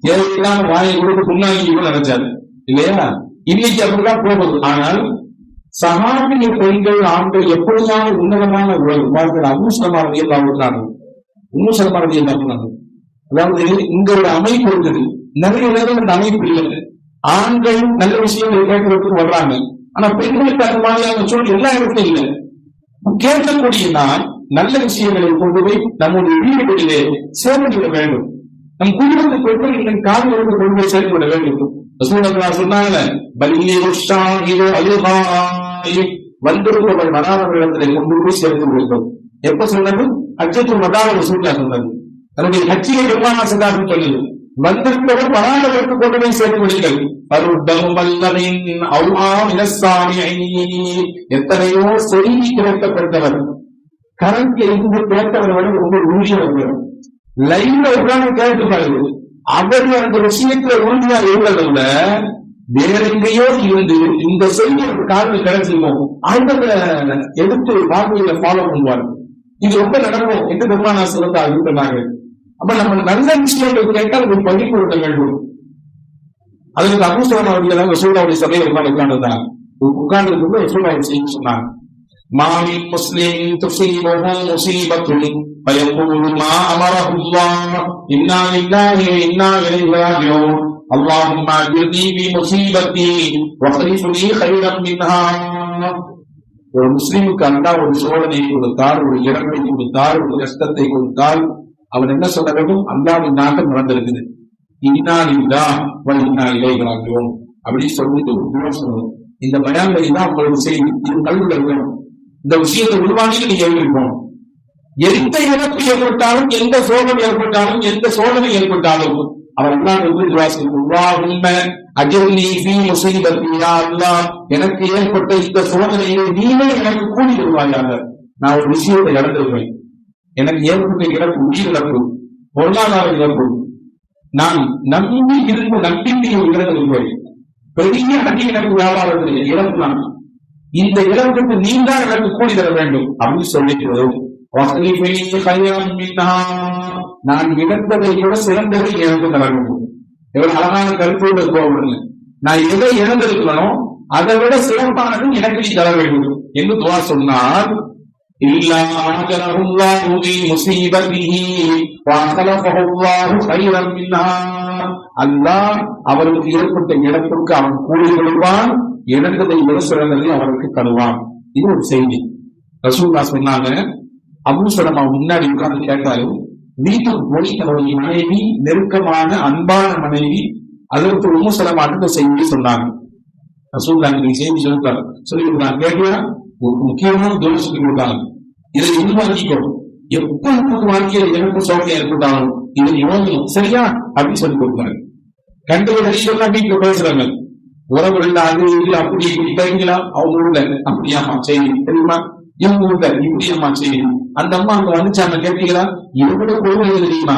தேவையில்லாம வாயை கொடுத்து முன்னாடி இவங்க நினைச்சாரு இல்லையா? இன்னைக்கு அப்படிதான் போகுது. ஆனால் சகாபிய பெண்கள் ஆண்கள் எப்படியான உன்னதமான உலகம் அபூசலமானதை எல்லாம் உன்னுசலமானதை எல்லாம். அதாவது இங்க ஒரு அமைப்பு இருக்குது, நிறைய நேரம் இந்த அமைப்பு இல்லை. ஆண்கள் நல்ல விஷயங்கள் கேட்கறதுக்கு வர்றாங்க, ஆனா பெண்களுக்கு அந்த மாதிரியான சூழல் எல்லா இடத்துலையும் இல்லை. கேட்கக்கூடிய நான் நல்ல விஷயங்களை கொண்டு போய் நம்முடைய வீடுகளிலே சேர்ந்துவிட வேண்டும். நம் குடும்பத்தை பெண்கள் காதலுக்கு கொண்டு போய் சேர்ந்துவிட வேண்டும். சொன்னாங்க வந்திருப்பவர்கள் வராதவர்களிடத்திலே கொண்டு போய் சேர்த்து விடுங்கள். எப்ப சொன்னது? அச்சத்து மதான சூழ்நிலை சொன்னது. தன்னுடைய கட்சியை விமான சந்தாசம் சொல்லுது. வந்திருப்பவர் வராதவருக்கு கொண்டு போய் சேர்த்து விடுங்கள். எத்தனையோ செய்தி கிடைக்கப்பட்டவர் கரண்ட் இருந்து கேட்டவரை ரொம்ப உறுதியாக லைன்ல உட்கார்ந்து கேட்டு பாருங்க. அவர்கள் அந்த விஷயத்துல உறுதியா இருந்ததை விட வேற எங்கேயோ இருந்து இந்த செய்தி காரணம் கிடைச்சிருக்கோம், ஆண்டவரை எடுத்து வாழ்க்கையில ஃபாலோ பண்ணுவாங்க. இது ரொம்ப நடக்கும் என்று பெருமானார் இருந்தாங்க. அப்ப நம்ம நல்ல விஷயங்கள் கேட்டால் ஒரு பதிவு கொடுக்க வேண்டும். அதுக்கு அபூசலம் அவர்கள் ரசூலுல்லாஹி சபையில் உட்கார்ந்துதான் உட்கார்ந்து ரசூலுல்லாஹி செய்தி சொன்னாங்க. மாமி முஸ்லிம் துஸீபுஹு முஸீபத்துன் ஃபயகூலு மா அமரஹுல்லாஹ் இன்னா லில்லாஹி வ இன்னா இலைஹி ராஜிஊன் அல்லாஹும்ம அஜிர்னி பி முஸீபத்தி வக்லிஃப் லீ கைரன் மின்ஹா. ஒரு முஸ்லிமுக்கு அல்லாஹ் ஒரு சோதனையை கொடுத்தால், ஒரு இறப்பை கொடுத்தால், ஒரு கஷ்டத்தை கொடுத்தால் அவன் என்ன சொல்ல வேண்டும்? அல்லாஹ்வின் நாட்டம் நடந்திருக்குது, இன்னா லில்லாஹி வ இன்னா இலைஹி ராஜிஊன் அப்படின்னு சொல்லிட்டு சொல்லணும். இந்த பயான்களை தான் உங்களுக்கு செய்தி கல்வியில் வேணும். இந்த விஷயத்தை உருவாக்கி நீங்க எழுதிருக்கோம். எந்த இழப்பு ஏற்பட்டாலும், எந்த சோகம் ஏற்பட்டாலும், எந்த சோதனை ஏற்பட்டாலும் அவர் எனக்கு ஏற்பட்ட இந்த சோதனையை நீங்களே எனக்கு கூலி வருவாயாக. நான் ஒரு விஷயத்தை இழந்திருப்பேன், எனக்கு ஏற்பட்ட இழப்பு உயிர் இழப்பு, பொருளாதார இழப்பு, நான் நம்பி இருந்த நம்பிக்கையை இழந்திருப்பேன், பெரிய அடி எனக்கு வியாபாரத்தில் இழப்பு. நான் இந்த இழப்புக்கு நீங்க தான் எனக்கு கூலி தர வேண்டும் அப்படின்னு சொல்லிட்டு நான் இழந்ததை விட சிறந்ததை எனக்கு தர வேண்டும். எவ்வளவு அழகான கருத்தோடு போகவில்லை. நான் எதை இழந்திருக்கணும் அதை விட சிறப்பானது எனக்கு நீ தர வேண்டும் என்று துவா சொன்னார். அல்லாஹ் அவருக்கு ஏற்பட்ட இழப்புக்கு அவன் கூலி கொடுப்பான், இழந்ததை விட சிறந்ததை அவருக்கு தருவான். இது ஒரு செய்தி. ரசூலுல்லாஹ் சொன்னாங்க, அபூசலமா முன்னாடி உட்கார்ந்து கேட்டாலும் வீட்டுக்கு போய் தன்னுடைய மனைவி, நெருக்கமான அன்பான மனைவி, அதற்கு உம்மு சலமா இந்த செய்தி சொன்னாங்க. ரசூலுல்லாஹ் நீங்க செய்தி சொல்லி கொடுத்தாங்க. கேட்டியா ஒரு முக்கியமான துவா சொல்லி கொடுத்தாங்க. இதை உருவாக்கிக்கணும். எப்ப நமக்கு வாழ்க்கையில் எனக்கு சோதனை ஏற்பட்டாலும் இதை யோகணும், சரியா அப்படின்னு சொல்லி கொடுத்தாங்க. கண்டுபிடிச்சா வீட்டுல பேசுறாங்க, உறவுகள் அது இல்லை அப்படி இப்படி கைங்களா அவங்க ஊர்ல அப்படியாமா செய்தி தெரியுமா, இவங்க ஊர்ல இப்படியம்மா செய்தி. அந்த அம்மா அங்க வந்துச்சாங்க கேட்டீங்களா, எவ்வளவு கோவில் தெரியுமா,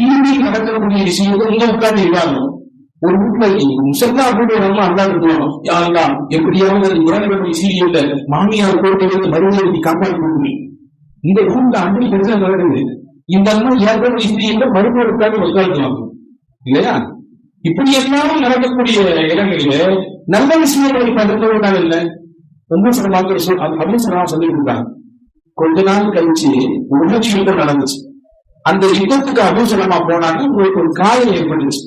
இங்கே நடக்கக்கூடிய விஷயம் இங்க உட்கார்ந்து இருக்காங்க. ஒரு வீட்டுல முசல்லா கூட நம்ம அல்லாஹ் யாரெல்லாம் எப்படியாவது இறங்கக்கூடிய சீரியல்ல மாமியார் கோட்டையிலிருந்து மறுபடியும் காப்பாற்றி இந்த ஊர்ல அன்பு பெருசா நடக்குது. இந்த அம்மா ஏற்கனவே சீரியல்ல மறுபடியும் உட்காந்துவாங்க இல்லையா? இப்படி எல்லாரும் நடக்கக்கூடிய இடங்களில நல்ல விஷயங்களை பகிர்ந்தவர்கள் இல்லை. ரொம்ப சில சொல்லி கொடுத்தாங்க. கொஞ்ச நாள் கழிச்சு உணர்ச்சி யுத்தம் நடந்துச்சு. அந்த யுத்தத்துக்கு அபூசலமா போனாங்க. உங்களுக்கு ஒரு காயம் ஏற்பட்டுச்சு.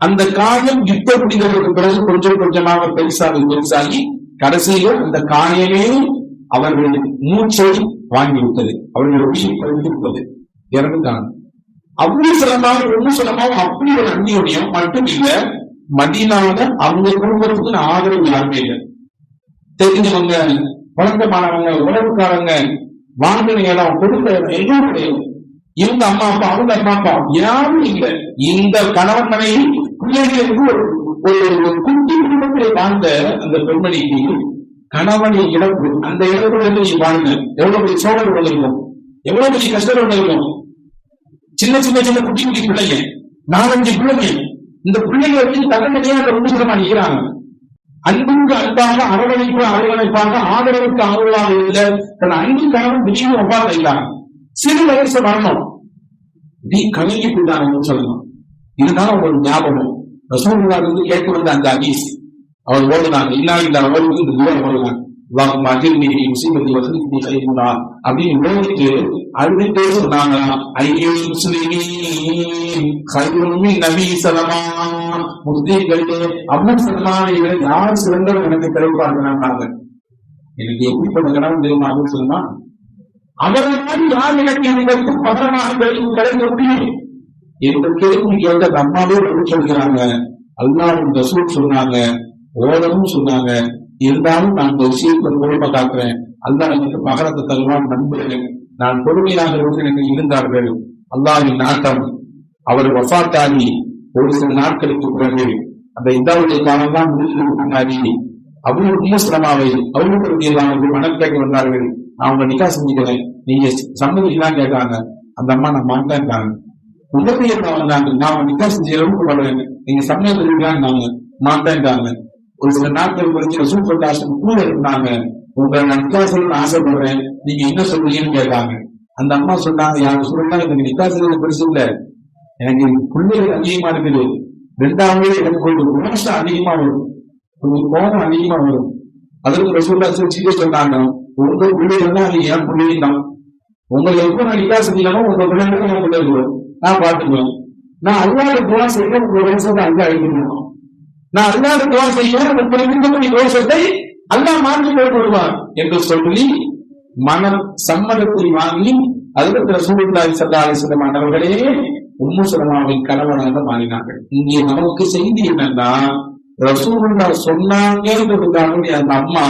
அந்த காயம் யுத்த முடிந்ததற்கு பிறகு கொஞ்சம் கொஞ்சமாக பெருசாகி கடைசியில் அந்த காயமே அவர்கள் மூச்சை வாங்கிவிட்டது, அவர்கள் உயிரை பறித்துவிட்டது, இறந்துட்டாங்க. அவ்வளவு சிலமாக அப்படி ஒரு அந்நியோடியம் மட்டும் இல்ல, மதீனால அவங்க குடும்பத்துக்கு ஆதரவு யாருமே இல்லை. தெரிஞ்சவங்க, வழக்கமானவங்க, உறவுக்காரங்க, வாங்கின இடம், கொடுத்த எதுவும் கிடையாது. இவங்க அம்மா அப்பா, அவங்க அம்மா அப்பா யாரும் இல்லை. இந்த கணவன் மனைவி பிள்ளைகளுக்கு ஒரு குட்டி குடும்பத்தில் வாழ்ந்த அந்த பெண்மணிக்கு கணவனை இழப்பு, அந்த இழப்புல இருந்து நீ வாழ்ந்த எவ்வளவு பெரிய சோழர்கள் வந்திருக்கும், எவ்வளவு பெரிய கஷ்டம் வந்திருக்கும். சின்ன குட்டி பிள்ளைங்க, 4-5 பிள்ளைங்க, இந்த பிள்ளைங்க வச்சு தகவலையா அந்த உண்மைமா நிற்கிறாங்க. அன்புக்கு அன்பாக, அரவணைப்பாக, ஆதரவுக்கு ஆதரவாக இல்லை. தன் அன்பு கணவன் திடீர்னு ஒப்பாக இல்லாங்க, சிறு வயசு வரணும், நீ கலங்கி கொண்டாங்கன்னு சொல்லணும். இதுதான் ஒரு ஞாபகம். ரசூலுல்லாஹ் இருந்து கேட்க வந்த அந்த ஹதீஸ் அவர் ஓடுனாங்க, இல்லாத அவருக்கு இந்த தூரம் ஓடுனாங்க, அப்படின்னு ஓடிட்டு அழுதுட்டே சொன்னாங்க, யார் சிறந்தவர் எனக்கு கிடைப்பாங்க, எனக்கு எப்படிப்பட்ட கணவன் தெரியுமா அப்படின்னு சொன்னா, அவர்கள் யார் எனக்கு எனக்கு பகரமாக கிடைக்க முடியும் என்ற கேள்வி கேட்ட அம்மாவே சொல்கிறாங்க. அல்லாஹ்வின் ரசூல் சொன்னாங்க, ஓடவும் சொன்னாங்க, இருந்தாலும் நான் இந்த விஷயத்தை பொறுமை காக்கிறேன், அல்லாஹ் எனக்கு பகரத்தை தருவான் நம்புகிறேன், நான் பொறுமையாக எனக்கு இருந்தார்கள். அல்லாஹ்வின் நாட்டம். அவர் வஃபாத்தாகி ஒரு சில நாட்களுக்கு பிறகு அந்த இதாவுடைய காலம்தான் முன்னாடி அபூ சலமாவை அவர்களுக்கு மனம் கேட்க வந்தார்கள். அவங்க நிக்கா செஞ்சுக்கிறேன், நீங்க சம்மதிக்கலாம் கேட்காங்க. அந்த அம்மா நான் மாட்டேன்ட்டாங்க. உதவியை நான் நிக்கா செஞ்சு படுறேன், நீங்க சம்மதிக்கலாம்னாங்க, மாட்டேன்ட்டாங்க. ஒரு சில நாட்கள் குறிச்சு ரசூல் ஸல்லல்லாஹு கூட இருந்தாங்க, உங்களை நான் நிக்கா செய்யணும்னு ஆசைப்படுறேன், நீங்க என்ன சொல்றீங்கன்னு கேட்டாங்க. அந்த அம்மா சொன்னாங்க, யாரும் சொல்லலாம் எனக்கு நிக்கா செய்யறது பெருசு இல்ல, எனக்கு பிள்ளைகள் அதிகமா இருக்குது, 2வது எனக்கு ஒரு விமர்சனம் அதிகமா வரும், ஒரு கோபம் அதிகமா வரும். அதற்கு ரசூலுல்லாஹ் ஸல்லல்லாஹு சொன்னாங்க, உங்க பிள்ளைகள் தான் அது ஏன் பிள்ளைகள் தான், உங்களை எப்ப நான் நிக்கா செஞ்சீங்களோ உங்க பிள்ளைகளுக்கு நான் பிள்ளைகள் நான் பார்த்துக்குவேன். நான் அல்லாஹ்வுக்கு துஆ செய்ய உங்க ரோசத்தை அல்லாஹ் அழிக்கணும், நான் அல்லாஹ்வுக்கு துஆ செய்ய உங்க பிள்ளைகளுக்கு ரோசத்தை அல்லாஹ் மாற்றி போடுவார் என்று சொல்லி மனம் சம்மதத்தை வாங்கி அதற்கு ரசூலுல்லாஹி ஸல்லல்லாஹு அலைஹி வஸல்லம் அவர்களே உம்மு சலமாவின் கணவனாக மாறினார்கள். இங்கே நமக்கு செய்தி என்னன்னா, ரசூலுல்லாஹ் சொன்னாங்க அந்த அம்மா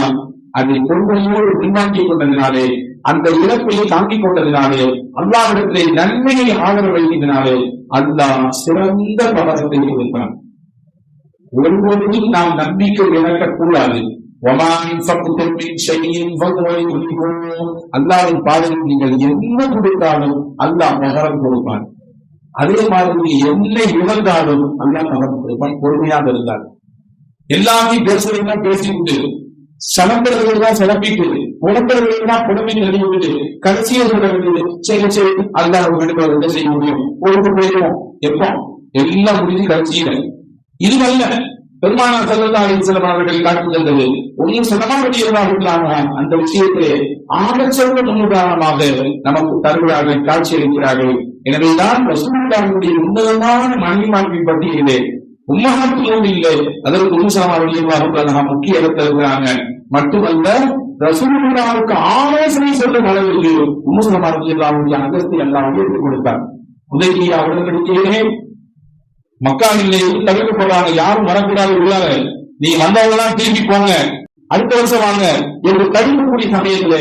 அதை பொறுமையோடு பின்வாங்கி கொண்டதினாலே, அந்த இழப்பை தாங்கிக் கொண்டதினாலே, அல்லாஹ்விடத்திலே நன்மையை ஆதரவு வைத்ததினாலே அல்லாஹ் சிறந்த பலத்தை கொடுத்தான். ஒருவரையும் நாம் நம்பிக்கை இழக்கக்கூடாது. அல்லாஹ்வின் பாதையில் நீங்கள் என்ன கொடுத்தாலும் அல்லாஹ் மகரம் கொடுப்பான். அதே மாதிரி என்ன இழந்தாலும் அல்லாஹ் மகரம் கொடுப்பான். பொறுமையாக இருந்தார். எல்லாத்தையும் பேசுறதுனா பேசிவிட்டு, சலம்புறதுகள் தான் சிலப்பிட்டு, உடம்புறதுகள் தான் புடமை நடிவிட்டு, கடைசியை சொல்றது சரி சரி அல்லாஹ் என்ன செய்ய முடியும், ஒரு போயிடுவோம், எப்போ எல்லாம் முடிஞ்சு கடைசியில இதுவல்ல. பெருமானார் ஸல்லல்லாஹு அலைஹி வஸல்லம் அவர்கள் காட்டுகின்றது, உம்முல் சலமாவுடைய அந்த விஷயத்தை ஆகச்சிறந்த முன்னுதாரணமாக நமக்கு தருகிறார்கள், காட்சி அளிக்கிறார்கள். எனவேதான் ரசூலுல்லாஹ்வுடைய உன்னதமான மனைவிமார்களின் பட்டியலிலே உம்மஹாத்தும் இல்லை, அதற்கு உம்மு சலமா ரலியல்லாஹு முக்கிய இடத்துல இருக்கிறாங்க. மட்டுமல்ல, ரசூலுல்லாஹ்வுக்கு ஆலோசனை சொல்லும் அளவிற்கு உம்மு சலமா ரலியல்லாஹு அந்தஸ்தை அல்லாஹ் உயர்த்தி கொடுத்தார். ஹுதைபியா உடன்படிக்கையிலே மக்காவிலே தவிர்க்க போறாங்க, யாரும் வரக்கூடாது, உள்ளாங்க, நீ வந்தவங்களாம் திரும்பி போங்க, அடுத்த வருஷம் வாங்க என்று தடுக்கக்கூடிய சமயத்திலே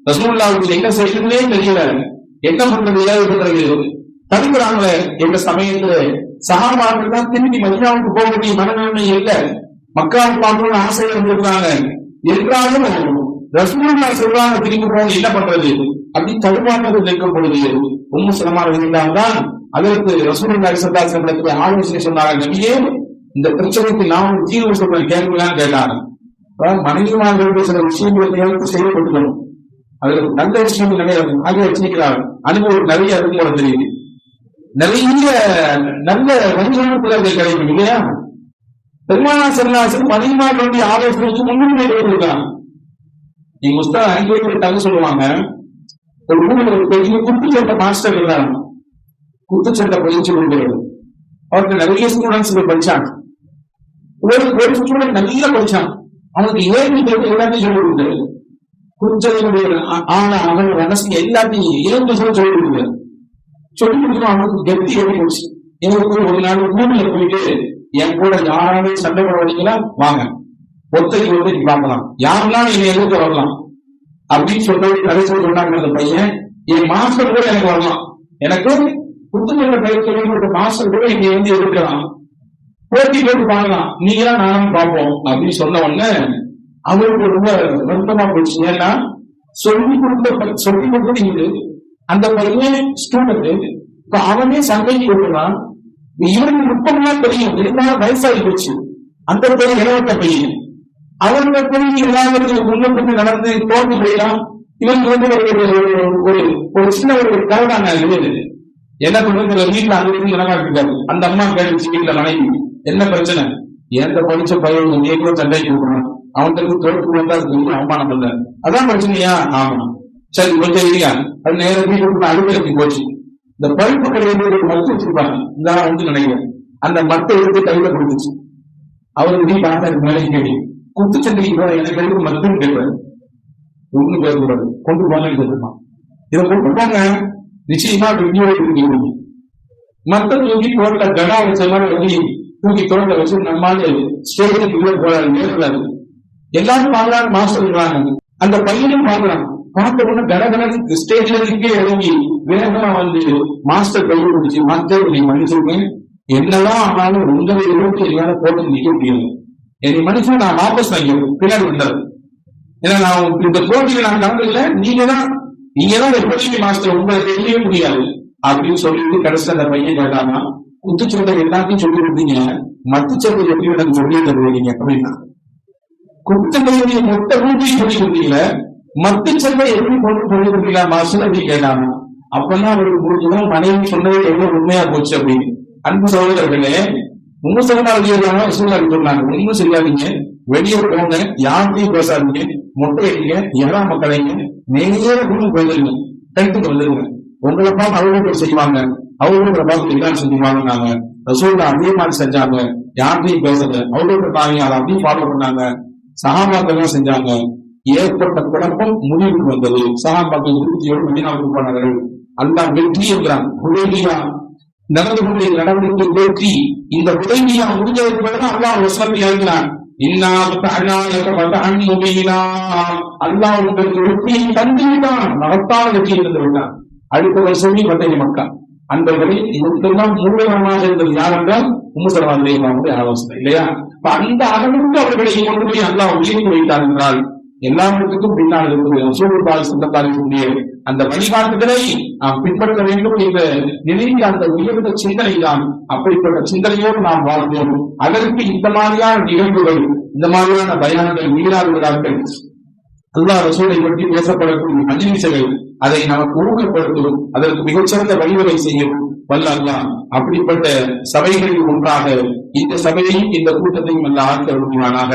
ரசூலுல்லாஹ்வுக்கு என்ன செய்யறதுனே தெரியல, என்ன பண்றது ஏதாவது தடுக்கிறாங்களே என்ற சமயத்துல சஹாபாக்கள் தான் திரும்பி மதீனாவுக்கு போக வேண்டிய மனநிலைமை இல்லை, மக்காவை பார்க்கணும்னு ஆசைகள் இருந்திருக்காங்க. என்றாலும் ரசூலுல்லாஹ் சொல்றாங்க திரும்பி போக, என்ன பண்றது அப்படி தடுமாற்றம் நிற்கும் பொழுது உம்மு சலமா இருந்தால்தான் அதற்கு ரசூலுல்லாஹி ஸல்லல்லாஹு அலைஹி வஸல்லம் ஆலோசனை சொன்னாங்க, நபியே இந்த பிரச்சனைக்கு நான் தீர்வு சொல்றேன் கேட்கலான்னு கேட்டாங்க. மனைவிமார்களுடைய சில விஷயங்களை செய்யப்பட்டுக்கணும், அதுல நல்ல விஷயங்கள் நிறைய ஆகிய வச்சிருக்கிறாங்க, அனுபவம் நிறைய இருக்கும் போல தெரியுது, நிறைய நல்ல வழிகாட்டுதல்கள் கிடைக்கும் இல்லையா. பெருமானார் ஸல்லல்லாஹு அலைஹி வஸல்லம் மனைவிமார்களுடைய ஆலோசனைக்கு முன்னுரிமை கொடுத்திருக்காங்க. நீங்க முஸ்தா அங்கே சொல்லுவாங்க, ஒரு ஊரில் ஒரு பெரிய குத்துச்சண்டை மாஸ்டர் இருந்தாங்க, குத்துச்சண்டை பயிற்சி கொடுக்கிறது. அவருக்கு நிறைய ஸ்டூடெண்ட்ஸ் படிச்சாங்க. ஒரு ஸ்டூடெண்ட் நல்லா படிச்சான், அவனுக்கு ஏற்கனவே எல்லாத்தையும் சொல்லிக் கொடுக்குறது, கொஞ்சம் ஆனா அவன் மனசு எல்லாத்தையும் இறந்து சொல்லிக் கொடுக்குறாரு. சொல்லிக் கொடுக்கணும். அவனுக்கு கெத்தி எப்படி போச்சு. எனக்கு ஒரு நாள் ஊர்ல போயிட்டு என் கூட யாராவது சண்டை போட வரீங்களா, வாங்க ஒத்தைக்கு ஒத்தைக்கு பார்க்கலாம், யாருன்னா என்னை எதிர்த்து வரலாம் அப்படின்னு சொல்றது கடைசி சொன்னாங்க. அந்த பையன் என் மாஸ்டர் கூட எனக்கு வரலாம், எனக்கு புத்தகங்களை பயிர் சொல்லி கொடுத்த மாஸ்டர் கூட இங்க வந்து எதிர்க்கலாம், போட்டி போட்டு பார்க்கலாம், நீங்க தான் நானும் பார்ப்போம் அப்படின்னு சொன்ன உடனே அவருக்கு ரொம்ப வருத்தமா போச்சு. ஏன்னா சொல்லிக் கொடுத்தது இது, அந்த பையன் ஸ்டூடெண்ட், இப்ப அவனே சண்டைக்கு கொடுக்கலாம். இவனுக்கு 30 நாள் தெரியும், இருந்தாலும் வயசாகி போச்சு. அந்த பையன் இளவட்ட பையன், அவனோட கொள்கை எல்லாவது முன்னெடுத்து நடந்து தோல்வி போயிடலாம். இவனுக்கு வந்து ஒரு சின்ன ஒரு கவடாங்க என்ன சொல்றது, வீட்டுல அங்கிருந்து நடக்காட்டிருக்காரு. அந்த அம்மா கேட்டுச்சு வீட்டுல மனைவி, என்ன பிரச்சனை, எந்த படிச்ச பையன் நீங்களும் சண்டைக்கு கொடுக்கணும், அவனுக்கு தோற்று வந்தா அவமானம் பண்ண, அதான் பிரச்சனையா? ஆமா, சரி கொஞ்சம் இல்லையா, அது நேரம் அலுவலகத்துக்கு போச்சு. இந்த பழுப்பு கடையில் ஒரு மத்து வச்சிருப்பாங்க, இந்த வந்து நினைக்கிறேன், அந்த மட்டை எடுத்து கையில கொடுத்துச்சு. அவருக்கு நீ பார்த்தா மேலே கேள்வி, குத்துச்சண்டைக்கு எனக்கு எடுத்து மத்துன்னு கேட்பாரு, ஒண்ணு பேசக்கூடாது, கொண்டு போங்க கேட்டுருப்பான். இதை கொண்டு போங்க, நிச்சயமா இருக்கு. மத்த தூக்கி தோட்ட கடா வச்ச மாதிரி வெளியே தூக்கி தோட்ட வச்சு நம்மால ஸ்டேஜுக்கு உள்ள போறாரு. எல்லாரும் பாக்குறாங்க, மாஸ்டர் இருக்காங்க. அந்த பையனும் பாக்குறாங்க, பார்த்த உடனே கடகட ஸ்டேஜ்ல இருக்கே இறங்கி வேகமா வந்து மாஸ்டர் கையை பிடிச்சி, மாஸ்டர் நீ மன்னிச்சிருக்கேன், என்னதான் ஆனாலும் உங்களை இருபத்தி எல்லாம் போட்டு நிக்க முடியாது, என்னை மனுஷன் நான் வாபஸ் வாங்கிடுவேன், பின்னாடி வந்தாரு. ஏன்னா நான் இந்த போட்டியில நான் கலந்துல, நீங்க தான் ஒரு பள்ளி மாஸ்டர், உங்களை தெரியவே முடியாது அப்படின்னு சொல்லிட்டு கடைசி அந்த பையன் கேட்டாங்க, குத்துச்சண்டை எல்லாத்தையும் சொல்லி கொடுத்தீங்க, மத்துச்சண்டை எப்படி எனக்கு சொல்லி தருவீங்க அப்படின்னா, குத்துச்சண்டையுடைய மொத்த ஊட்டியும் சொல்லி கொடுத்தீங்க, மத்துச்சண்டை எப்படி கொண்டு சொல்லி கொடுத்தீங்களா மாஸ்டர் அப்படின்னு கேட்டாங்க. அப்பதான் அவருக்கு புரிஞ்சுதான் மனைவி சொன்னது எவ்வளவு உண்மையா போச்சு அப்படின்னு. அன்பு சகோதரர்களே, உங்க சகோதரர்கள் சொன்னாங்க, ஒன்னும் செய்யாதீங்க, வெளியே போங்க, யார்கிட்டையும் பேசாதீங்க, மொட்டை அடிங்க, ஏழா மக்களைங்க, நேர போயிருங்க, கழுத்துக்கு வந்துருங்க. உங்களை பார்த்து அவர்களுக்கு செய்வாங்க, அவர்களுக்கு பார்த்து எல்லாம் செஞ்சுவாங்க. நாங்க ரசூலுல்லாஹ் அதே மாதிரி செஞ்சாங்க, யார்கிட்டையும் பேசல, அவர்களுக்கு தாங்க அதை அப்படியே ஃபாலோ பண்ணாங்க. சஹாபாக்கள் செஞ்சாங்க. ஏற்பட்ட குழப்பம் முடிவுக்கு வந்தது. சஹாபாக்கள் திருப்தியோடு மதீனாவுக்கு போனார்கள். அல்லாஹ் வெற்றி என்கிறான். ஹுதைபியா நடந்து கொண்ட நடவடிக்கை வெற்றி. இந்த ஹுதைபியா முடிஞ்சதுக்கு பிறகு அல்லாஹ் வசனத்தை இறங்கினான். அல்லாஹ் உங்களுக்கு வெற்றியை தந்துவிட்டான், மகத்தான வெற்றி இருந்து விட்டான். அடுத்த வருஷமே பத்தனை மக்கா. அன்பர்களே, இதற்கெல்லாம் மூலமாக இருந்தது யார் என்றால் உம்மு சலமா ரலியல்லாஹு ஆலோசனை இல்லையா? அந்த அளவுக்கு அவர்களை கொண்டு போய் அல்லாஹ் உயர்த்தி வைத்தார் என்றால் எல்லாவற்றுக்கும் பின்னால் இருக்கிறது ரசூலுல்லாஹி ஸல்லல்லாஹு அலைஹி வஸல்லம் அந்த வழிகாட்டுதலை நாம் பின்பற்ற வேண்டும் என்ற நினைவு, அந்த உயர்ந்த சிந்தனை தான். அப்படிப்பட்ட சிந்தனையோடு நாம் வாழ்வோம். அதற்கு இந்த மாதிரியான நிகழ்வுகள், இந்த மாதிரியான பயானங்கள் மீறாதவர்கள், அல்லாஹ் ரசூலை பற்றி பேசப்படக்கூடிய மஜ்லிஸ்கள், அதை நமக்கு ஊக்கப்படுத்தும், அதற்கு மிகச்சிறந்த வழிவகை செய்யும் வல்ல அல்லாஹ் அப்படிப்பட்ட சபைகளில் ஒன்றாக இந்த சபையையும் இந்த கூட்டத்தையும் அல்ல ஆக்க விடுவானாக.